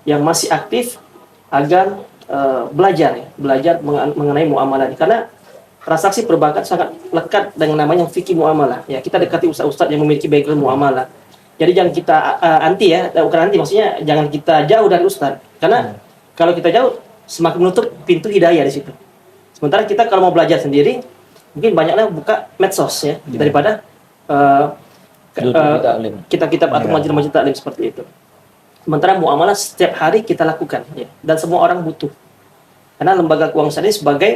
yang masih aktif agar belajar mengenai muamalah. Karena transaksi perbankan sangat lekat dengan namanya fikih muamalah. Ya, kita dekati ustaz-ustaz yang memiliki background muamalah. Jadi jangan kita anti, ya, bukan anti, maksudnya jangan kita jauh dari ustaz. Karena kalau kita jauh semakin menutup pintu hidayah di situ. Sementara kita kalau mau belajar sendiri, mungkin banyaknya buka medsos, ya, daripada kitab-kitab atau majelis-majelis taklim seperti itu. Sementara muamalah setiap hari kita lakukan, ya, dan semua orang butuh. Karena lembaga keuangan syariah sebagai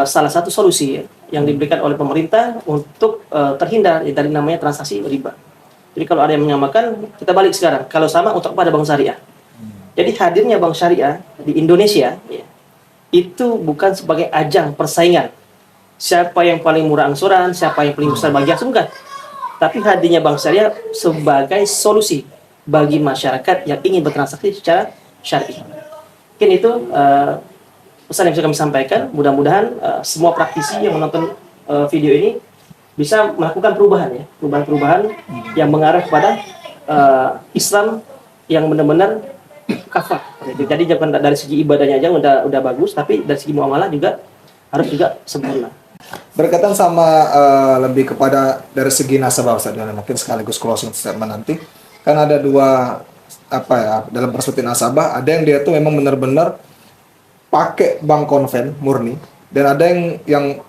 salah satu solusi, ya, yang diberikan oleh pemerintah untuk terhindar dari namanya transaksi riba. Jadi kalau ada yang menyamakan, kita balik sekarang. Kalau sama, untuk pada bank syariah. Jadi hadirnya bank syariah di Indonesia, ya, itu bukan sebagai ajang persaingan. Siapa yang paling murah angsuran, siapa yang paling besar bagi hasil, bukan. Tapi hadirnya bank syariah sebagai solusi bagi masyarakat yang ingin bertransaksi secara syar'i. Mungkin itu pesan yang bisa kami sampaikan. Mudah-mudahan semua praktisi yang menonton video ini bisa melakukan perubahan, ya, perubahan yang mengarah kepada Islam yang benar-benar kafah. Jadi jangan dari segi ibadahnya aja udah bagus, tapi dari segi muamalah juga harus juga sempurna. Berkaitan sama lebih kepada dari segi nasabah, Ustaz, dan mungkin sekaligus closing statement nanti. Kan ada dua dalam perspektif nasabah, ada yang dia tuh memang benar-benar pakai bank konven murni, dan ada yang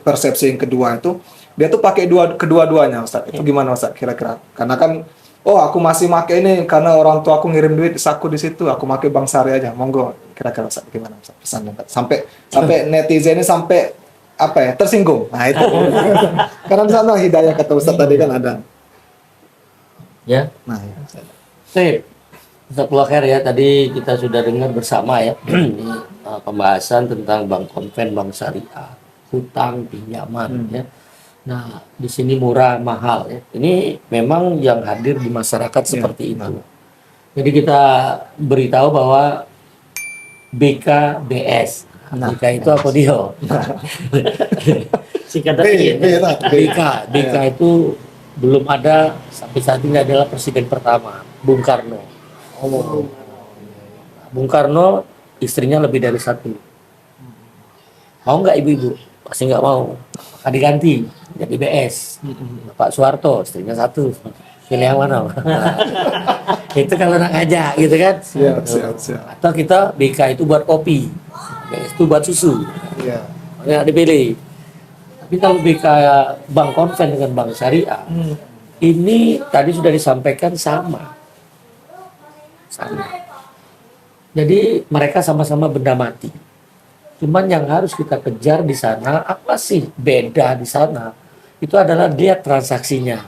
persepsi yang kedua itu dia tuh pakai kedua-duanya, Ustaz. Itu gimana, Ustaz, kira-kira? Karena kan aku masih pakai ini karena orang tua aku ngirim duit saku di situ, aku pakai bank syariah aja. Monggo, kira-kira, Ustaz, gimana, Ustaz, pesannya, Ustaz? Sampai netizen ini sampai tersinggung. Nah, itu. Karena di sana hidayah kata Ustaz tadi kan ada. Ya. Nah, ya. Sip. Jazakallahu khair, ya, tadi kita sudah dengar bersama, ya, ini pembahasan tentang bank konven, bank syariah, hutang, pinjaman, ya. Nah, di sini murah, mahal, ya. Ini memang yang hadir di masyarakat seperti itu. Jadi kita beritahu bahwa BKBS. BK itu apa dia? Singkatan BK itu belum ada sampai saat ini, adalah presiden pertama, Bung Karno. Bung Karno istrinya lebih dari satu. Mau nggak ibu-ibu? Pasti nggak mau. Maka diganti jadi BS. Pak Soeharto istrinya satu. Pilih yang mana? Itu kalau nak ngajak gitu kan. Siap. Atau kita BK itu buat kopi, BS itu buat susu. Iya. Nggak dipilih. Tapi kalau BK bank konven dengan bank syariah, ini tadi sudah disampaikan sama. Jadi mereka sama-sama benda mati. Cuman yang harus kita kejar di sana, apa sih beda di sana? Itu adalah lihat transaksinya,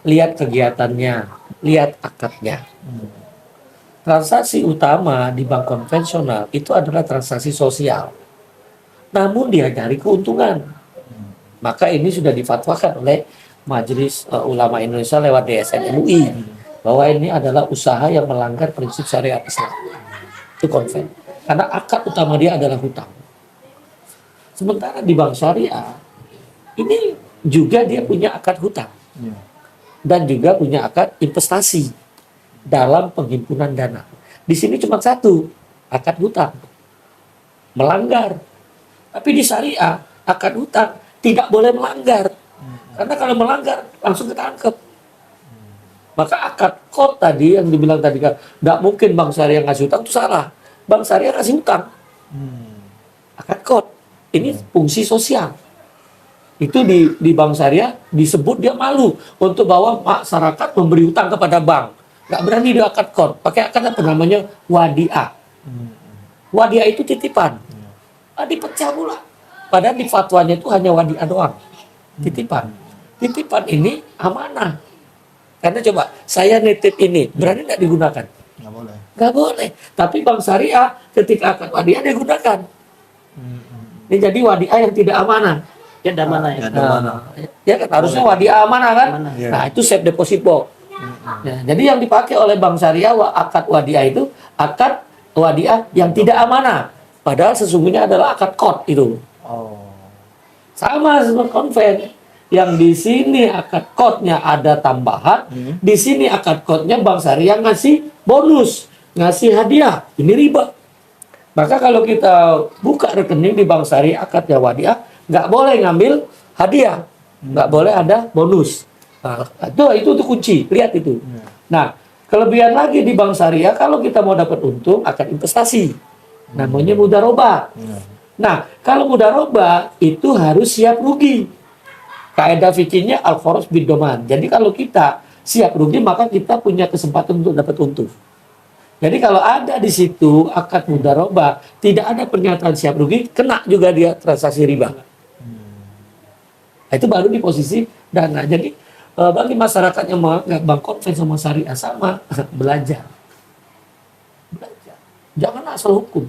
lihat kegiatannya, lihat akadnya. Transaksi utama di bank konvensional itu adalah transaksi sosial. Namun dia cari keuntungan. Maka ini sudah difatwakan oleh Majelis Ulama Indonesia lewat DSN MUI bahwa ini adalah usaha yang melanggar prinsip syariat Islam. Itu konven. Karena akad utama dia adalah hutang. Sementara di bank syariah ini juga dia punya akad hutang dan juga punya akad investasi dalam penghimpunan dana. Di sini cuma satu, akad hutang. Melanggar. Tapi di syariah akad hutang tidak boleh melanggar. Karena kalau melanggar langsung ketangkep. Maka akad qard tadi yang dibilang tadi kan, nggak mungkin bank syariah ngasih hutang, itu salah. Bank syariah ngasih hutang. Akad qard. Ini fungsi sosial. Itu di bank syariah disebut dia malu untuk bahwa masyarakat memberi hutang kepada bank. Nggak berani dia akad qard. Pakai akad apa namanya? Wadiah. Wadiah itu titipan. Dipecah pula. Padahal di fatwanya itu hanya wadiah doang. Titipan. Titipan ini amanah. Karena coba, saya nitip ini, berani nggak digunakan? Nggak boleh. Nggak boleh. Tapi bank syariah ketika akad wadiah digunakan. Ini jadi wadiah yang tidak amanah. Ya ada mana ya? Ya kan harusnya wadiah amanah kan? Amanah. Iya. Nah itu safe deposit box. Ya, jadi yang dipakai oleh bank syariah akad wadiah itu akad wadiah yang tidak amanah. Padahal sesungguhnya adalah akad qard itu. Sama seperti konven. Yang di sini akad qardnya ada tambahan, di sini akad qardnya bank syariah ngasih bonus, ngasih hadiah. Ini riba. Maka kalau kita buka rekening di bank syariah akadnya wadiah, nggak boleh ngambil hadiah, nggak boleh ada bonus. Nah, itu kunci. Lihat itu. Nah, kelebihan lagi di bank syariah kalau kita mau dapat untung akan investasi, namanya mudharabah. Nah, kalau mudharabah itu harus siap rugi. Kaidah fikihnya al-kharas bid-doman. Jadi kalau kita siap rugi maka kita punya kesempatan untuk dapat untung. Jadi kalau ada di situ akad mudharabah, tidak ada pernyataan siap rugi, kena juga dia transaksi riba. Nah, itu baru di posisi dana. Jadi bagi masyarakat yang menganggap bank konven sama syariah sama, belajar. Jangan asal hukum.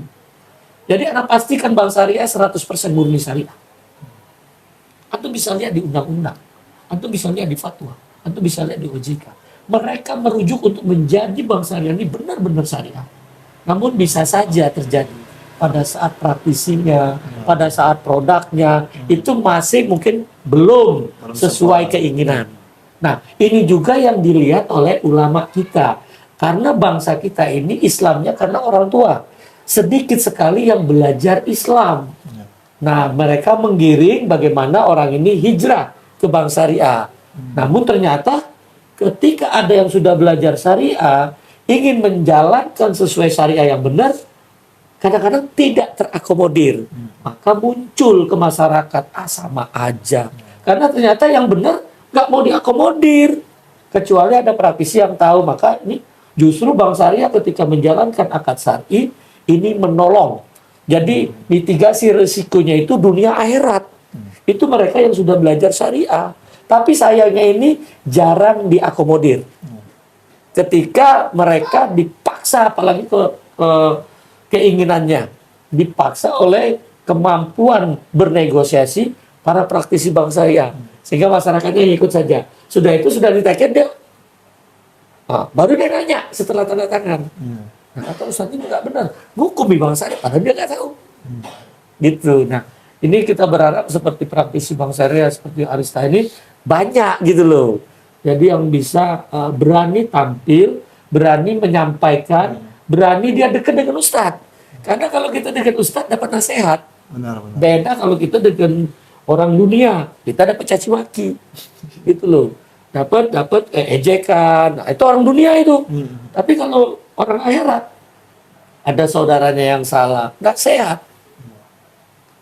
Jadi Anda pastikan bank syariah 100% murni syariah. Antum bisa lihat di undang-undang, antum bisa lihat di fatwa, antum bisa lihat di OJK. Mereka merujuk untuk menjadi bank syariah ini benar-benar syariah. Namun bisa saja terjadi pada saat praktisinya, pada saat produknya, itu masih mungkin belum sesuai keinginan. Nah, ini juga yang dilihat oleh ulama kita. Karena bangsa kita ini Islamnya karena orang tua. Sedikit sekali yang belajar Islam. Nah, mereka menggiring bagaimana orang ini hijrah ke bank syariah. Namun ternyata ketika ada yang sudah belajar syariah, ingin menjalankan sesuai syariah yang benar, kadang-kadang tidak terakomodir. Maka muncul ke masyarakat, sama aja. Karena ternyata yang benar nggak mau diakomodir. Kecuali ada praktisi yang tahu, maka ini justru bank syariah ketika menjalankan akad syar'i, ini menolong. Jadi mitigasi risikonya itu dunia akhirat. Itu mereka yang sudah belajar syariah. Tapi sayangnya ini jarang diakomodir. Ketika mereka dipaksa, apalagi ke keinginannya, dipaksa oleh kemampuan bernegosiasi para praktisi bank syariah. Sehingga masyarakatnya ikut saja. Sudah itu sudah ditaken dia, baru dia nanya setelah tanda tangan. Nah, kata Ustaz ini nggak benar, hukum di bank syariah, padahal dia nggak tahu. Gitu. Nah, ini kita berharap seperti praktisi bank syariah seperti Arista ini banyak gitu loh. Jadi yang bisa berani tampil, berani menyampaikan, berani dia dekat dengan Ustadz. Karena kalau kita dekat Ustadz dapat nasihat. Benar. Beda kalau kita dengan orang dunia, kita dapat caci maki. Gitu loh. dapat ejekan. Nah, itu orang dunia itu. Tapi kalau orang akhirat ada saudaranya yang salah, nggak sehat.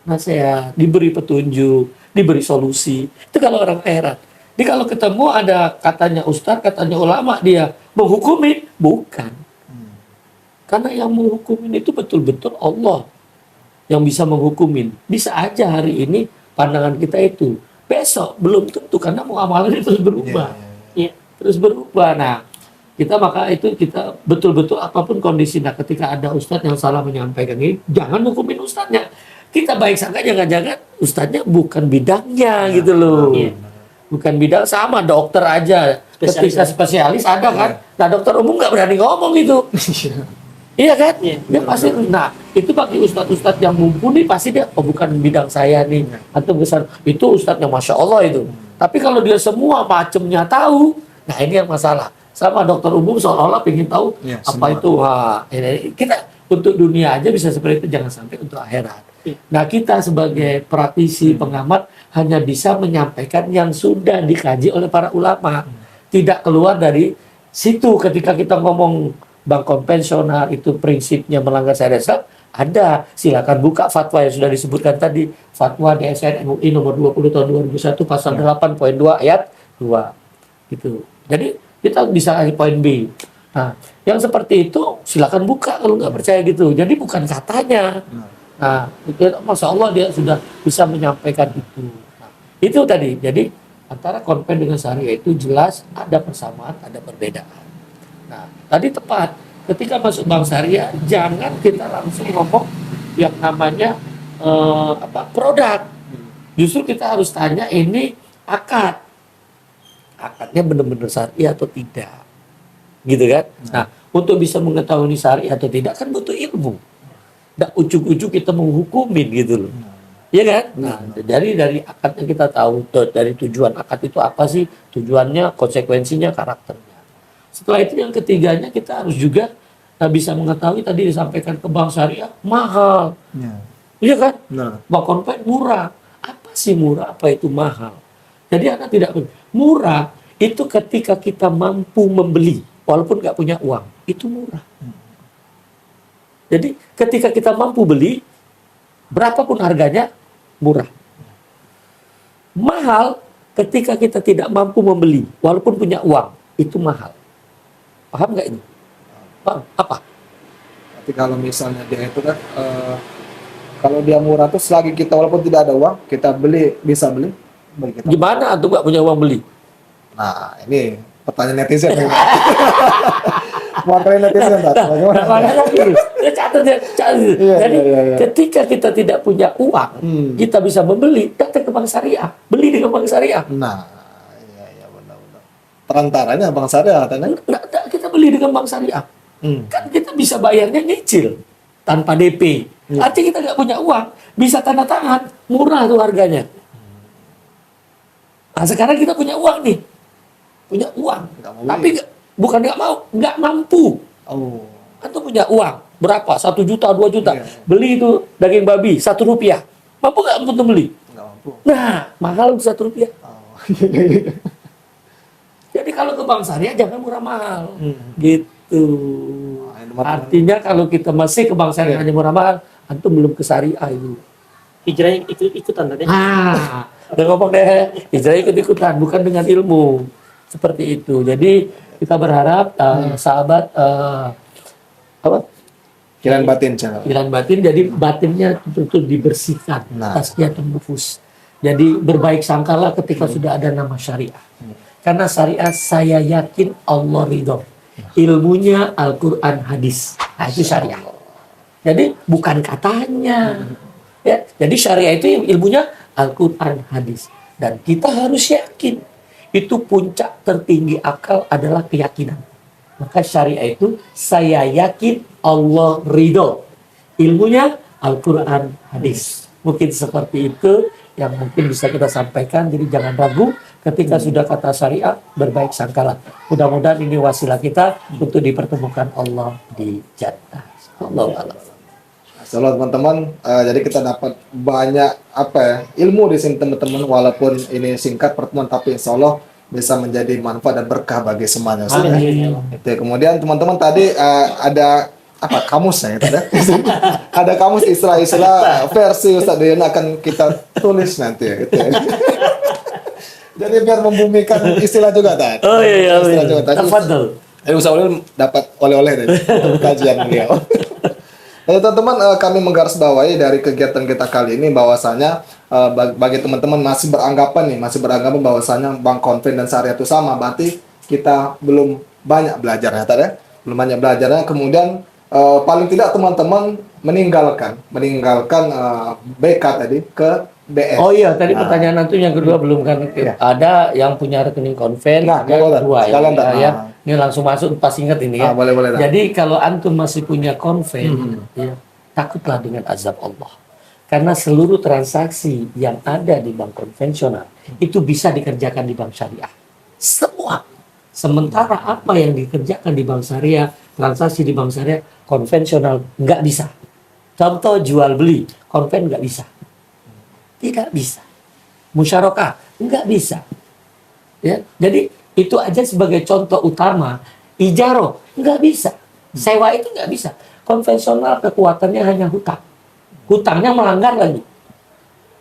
Nasihat, diberi petunjuk, diberi solusi. Itu kalau orang akhirat. Jadi kalau ketemu ada katanya ustaz, katanya ulama, dia menghukumin, bukan. Karena yang menghukumin itu betul-betul Allah yang bisa menghukumin. Bisa aja hari ini pandangan kita itu, besok belum tentu karena muamalahnya terus berubah. Iya. Terus berubah. Nah, kita betul-betul apapun kondisi. Nah, ketika ada ustadz yang salah menyampaikan ini, jangan hukumin ustadznya. Kita baik sangka jangan-jangan ustadznya bukan bidangnya gitu loh. Iya. Bukan bidang, sama dokter aja. Ketika spesialis ada kan. Nah, dokter umum nggak berani ngomong gitu. Iya kan? Iya. Dia pasti, nah itu bagi ustadz-ustadz yang mumpuni pasti dia, oh bukan bidang saya nih. Atau besar, itu ustadz yang Masya Allah itu. Tapi kalau dia semua macamnya tahu, nah ini yang masalah. Sama dokter umum seolah-olah pengen tahu Iya, apa semua. itu. Wah, ini kita untuk dunia aja bisa seperti itu, jangan sampai untuk akhirat. Iya. Nah kita sebagai praktisi, pengamat hanya bisa menyampaikan yang sudah dikaji oleh para ulama. Tidak keluar dari situ. Ketika kita ngomong bank konvensional itu prinsipnya melanggar syariat Islam, ada, silakan buka fatwa yang sudah disebutkan tadi, fatwa DSN MUI nomor 20 tahun 2001 pasal 8.2 ayat 2 gitu. Jadi kita bisa kasih poin B. Nah, yang seperti itu silakan buka kalau nggak percaya gitu. Jadi bukan katanya. Nah, itu, Masya Allah dia sudah bisa menyampaikan itu. Nah, itu tadi. Jadi antara konven dengan syariah itu jelas ada persamaan, ada perbedaan. Nah, tadi tepat. Ketika masuk bank syariah, jangan kita langsung ngomong yang namanya produk. Justru kita harus tanya ini akad. Akadnya benar-benar syariah atau tidak. Gitu kan? Nah, untuk bisa mengetahui ini syariah atau tidak kan butuh ilmu. Nggak ujuk-ujuk kita menghukumin gitu loh. Iya kan? Nah, dari akadnya kita tahu dari tujuan akad itu apa sih? Tujuannya, konsekuensinya, karakternya. Setelah itu yang ketiganya kita harus juga bisa mengetahui tadi disampaikan ke bank syariah mahal. Iya kan? Nah, Bank konven murah. Apa sih murah? Apa itu mahal? Jadi anak tidak murah itu ketika kita mampu membeli walaupun nggak punya uang, itu murah. Jadi ketika kita mampu beli berapapun harganya murah. Mahal ketika kita tidak mampu membeli walaupun punya uang, itu mahal. Paham nggak ini? Paham? Apa? tapi kalau misalnya dia itu kan kalau dia murah tuh selagi kita walaupun tidak ada uang kita bisa beli kita. Gimana tuh nggak punya uang beli? Nah, ini pertanyaan netizen nih. Mewakili netizen, Pak. Bagaimana? Nah, makanya gitu. Ya, catat. Iya, Jadi iya. ketika kita tidak punya uang, kita bisa membeli, datang ke bank syariah, beli di bank syariah. Nah, iya benar-benar. Perantaranya Bang Syariah katanya. Nggak, kita beli dengan bank syariah. Kan kita bisa bayarnya nyicil tanpa DP. Artinya kita nggak punya uang, bisa tanda tangan, murah tuh harganya. Nah, sekarang kita punya uang nih, punya uang, Nggak mau tapi bukan nggak mau, nggak mampu. Oh. Atau punya uang berapa? 1 juta, 2 juta, Iya. beli itu daging babi 1 rupiah, mampu nggak untuk beli? Nggak mampu. Nah, mahal 1 rupiah. Oh. Jadi kalau ke bank syariah jangan murah mahal, gitu. Nah, ini mah- Artinya kalau kita masih ke bank syariah hanya murah mahal, antum belum ke syariah itu. Hijrahnya ikutan tadi. Ah, udah ngomong deh, hijrah ikut-ikutan, bukan dengan ilmu. Seperti itu. Jadi kita berharap sahabat apa? Kirain batin channel. Pikiran batin, jadi batinnya betul-betul dibersihkan, Nah. tazkiyatun nufus. Jadi berbaik sangkalah ketika sudah ada nama syariah. Karena syariah saya yakin Allah ridho. Ilmunya Al-Quran hadis. Nah, itu syariah. Jadi bukan katanya. Ya, jadi syariah itu ilmunya Al-Quran hadis. Dan kita harus yakin itu puncak tertinggi akal adalah keyakinan. Maka syariah itu saya yakin Allah ridho. Ilmunya Al-Quran hadis. Mungkin seperti itu yang mungkin bisa kita sampaikan. Jadi jangan ragu ketika sudah kata syariah, berbaik sangkalah. Mudah-mudahan ini wasilah kita untuk dipertemukan Allah di jannah. Allahu a'lam. Salam teman-teman, jadi kita dapat banyak ilmu di sini teman-teman, walaupun ini singkat pertemuan tapi insya Allah bisa menjadi manfaat dan berkah bagi semuanya. Ustaz, Amin, ya. amin, ya Allah. Itu ya. Kemudian teman-teman tadi ada apa kamusnya itu ya? Ada kamus istilah-istilah versi Ustaz Dian akan kita tulis nanti ya, gitu ya. Jadi biar membumikan istilah juga tadi. Oh iya, Istilah juga tadi. tafadhol. Ustaz Ulil dapat oleh-oleh dari kajian beliau. Jadi teman-teman, kami menggarisbawahi dari kegiatan kita kali ini bahwasanya bagi teman-teman masih beranggapan bahwasanya bank konven dan syariah itu sama, berarti kita belum banyak belajarnya tadi ya. Belum banyak belajarnya. Kemudian paling tidak teman-teman meninggalkan BK tadi ke BS. Oh iya, tadi pertanyaan itu yang kedua belum kan? Iya. Ada yang punya rekening konven, Nah, ada boleh, dua sekalian, ya. Tan. Ya. Ini langsung masuk, pas ingat ini ya. Boleh, Tan. Jadi kalau antum masih punya konven, ya, takutlah dengan azab Allah. Karena seluruh transaksi yang ada di bank konvensional itu bisa dikerjakan di bank syariah. Semua. Sementara apa yang dikerjakan di bank syariah, transaksi di bank syariah konvensional nggak bisa. Contoh jual beli, konven nggak bisa. Tidak bisa. Musyarakah nggak bisa. Ya, jadi itu aja sebagai contoh utama. Ijaroh nggak bisa. Sewa itu nggak bisa. Konvensional kekuatannya hanya hutang. Hutangnya melanggar lagi.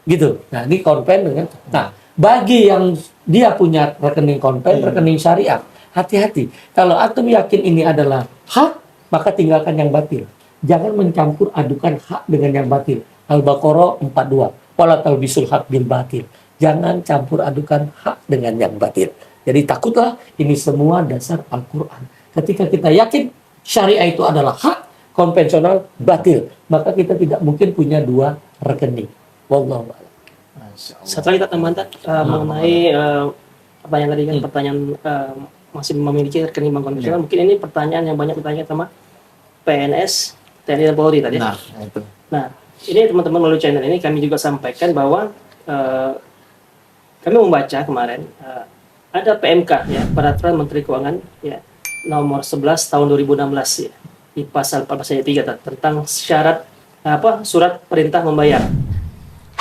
Gitu. Nah, ini konven dengan. Nah, bagi yang dia punya rekening konven, rekening syariah, hati-hati. Kalau antum yakin ini adalah hak, maka tinggalkan yang batil. Jangan mencampur adukan hak dengan yang batil. Al-Baqarah 42. Wala talbisul haq bil batil. Jangan campur adukan hak dengan yang batil. Jadi takutlah ini semua dasar Al-Quran. Ketika kita yakin syariah itu adalah hak, konvensional batil, maka kita tidak mungkin punya dua rekening. Wallahu a'lam. Satu lagi tak tambahan mengenai apa yang tadi kan pertanyaan masih memiliki rekening bank konvensional. Mungkin ini pertanyaan yang banyak bertanya sama PNS, TNI dan Polri tadi. Nah, itu. Nah, ini teman-teman melalui channel ini kami juga sampaikan bahwa kami membaca kemarin ada PMK ya, Peraturan Menteri Keuangan ya nomor 11 tahun 2016 ya, di pasal 14 ayat 3 tentang syarat surat perintah membayar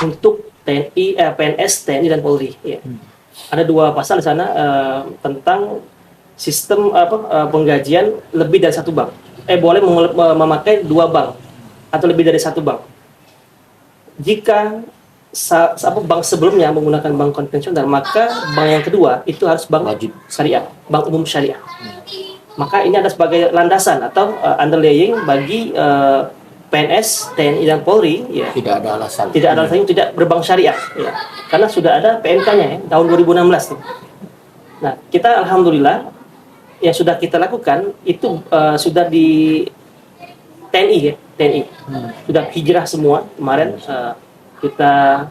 untuk TNI, PNS, TNI dan Polri ya. Ada dua pasal di sana tentang sistem penggajian lebih dari satu bank. Boleh memakai dua bank atau lebih dari satu bank. Jika bank sebelumnya menggunakan bank konvensional, maka bank yang kedua itu harus bank Wajib. syariah, bank umum syariah. Maka ini ada sebagai landasan atau underlying bagi PNS, TNI dan Polri ya. Tidak ada alasan. Tidak ada alasan tidak berbank syariah ya. Karena sudah ada PMK-nya ya, tahun 2016 tuh. Nah, kita alhamdulillah yang sudah kita lakukan itu sudah di TNI ya, TNI. Sudah hijrah semua kemarin kita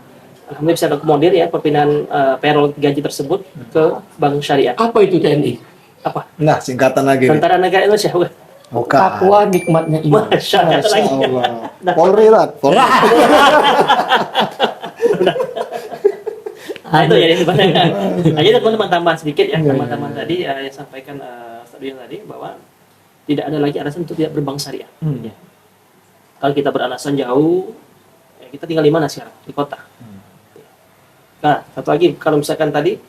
alhamdulillah bisa akomodir ya perpindahan payroll gaji tersebut ke bank syariah. Apa itu TNI? Apa? Nah, singkatan lagi. nih. Tentara Negara Indonesia. Bukan? Bukan. Takwa nikmatnya iman. Masya Allah. Masya lagi. Allah. Nah. Polri lah. Polri. Nah itu ya sebenarnya. Nah, jadi teman-teman tambahan sedikit ya teman-teman tadi yang sampaikan Ustadz tadi bahwa tidak ada lagi alasan untuk tidak berbank syariah. Ya. Kalau kita beralasan jauh, ya kita tinggal di mana sekarang? Di kota. Nah, satu lagi kalau misalkan tadi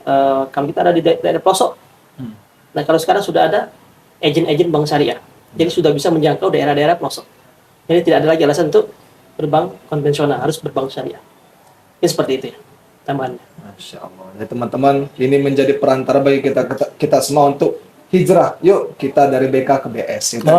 kalau kita ada di daerah pelosok, nah kalau sekarang sudah ada agen-agen bank syariah, jadi sudah bisa menjangkau daerah-daerah pelosok. Jadi tidak ada lagi alasan untuk berbank konvensional, harus berbank syariah. Ini seperti itu ya tambahannya. Masya Allah. Jadi teman-teman, ini menjadi perantara bagi kita semua untuk hijrah. Yuk kita dari BK ke BS. Gitu.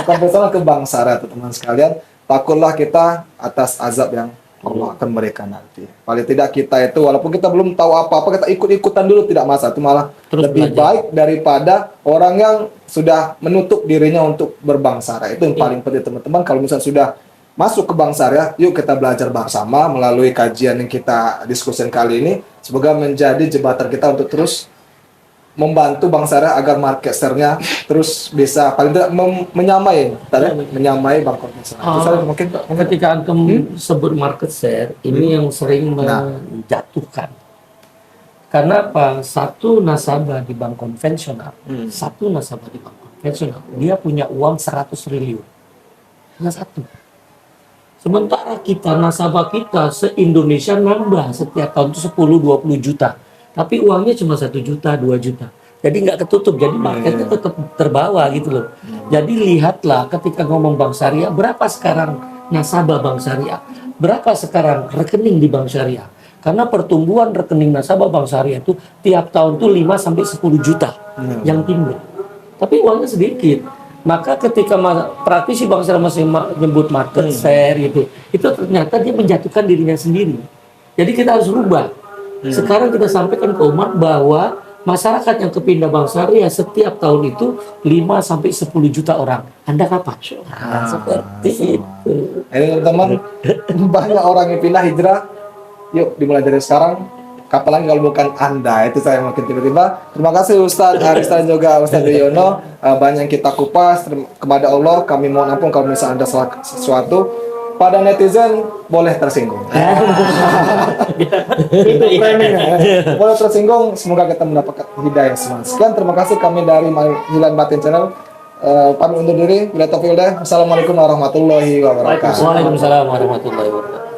Konvensional ke bank syariah, teman-teman sekalian. Takutlah kita atas azab yang Allah akan berikan nanti. Paling tidak kita itu, walaupun kita belum tahu apa-apa, kita ikut-ikutan dulu tidak masalah. Itu malah Terus lebih belajar. baik daripada orang yang sudah menutup dirinya untuk berbank syariah. Itu yang paling penting teman-teman. Kalau misalnya sudah masuk ke bank syariah, yuk kita belajar bersama melalui kajian yang kita diskusikan kali ini. Semoga menjadi jembatan kita untuk terus membantu bank syariah agar market share-nya terus bisa paling tidak menyamai bank konvensional. Itu saja mungkin Ketika antum sebut market share, ini yang sering menjatuhkan. Karena apa? Satu nasabah di bank konvensional, dia punya uang 100 triliun. Hanya satu. Sementara kita, nasabah kita se-Indonesia nambah setiap tahun itu 10-20 juta. tapi uangnya cuma 1 juta, 2 juta. Jadi nggak ketutup, jadi marketnya tetap terbawa gitu loh. Jadi lihatlah ketika ngomong bank syariah, berapa sekarang nasabah bank syariah, berapa sekarang rekening di bank syariah. Karena pertumbuhan rekening nasabah bank syariah itu tiap tahun tuh 5 sampai 10 juta yang timbul. Tapi uangnya sedikit. Maka ketika praktisi bank syariah masih menyebut market share itu ternyata dia menjatuhkan dirinya sendiri. Jadi kita harus rubah. Sekarang kita sampaikan ke umat bahwa masyarakat yang kepindah bank syariah setiap tahun itu 5 sampai 10 juta orang. Anda kapan? Seperti itu. Ini teman-teman, banyak orang yang pindah hijrah. Yuk dimulai dari sekarang. Kapan lagi kalau bukan Anda? Itu saya mungkin tiba-tiba. Terima kasih Ustadz Aris dan juga Ustadz Yono. Banyak yang kita kupas. Kepada Allah kami mohon ampun kalau misalnya ada salah sesuatu. Pada netizen boleh tersinggung. Itu framingnya. Boleh tersinggung. Semoga kita mendapatkan hidayah semua. Sekian, terima kasih kami dari Hilal Batin Channel. Pamit undur diri. Bila taufiq hidayah. Assalamualaikum warahmatullahi wabarakatuh. Waalaikumsalam warahmatullahi wabarakatuh.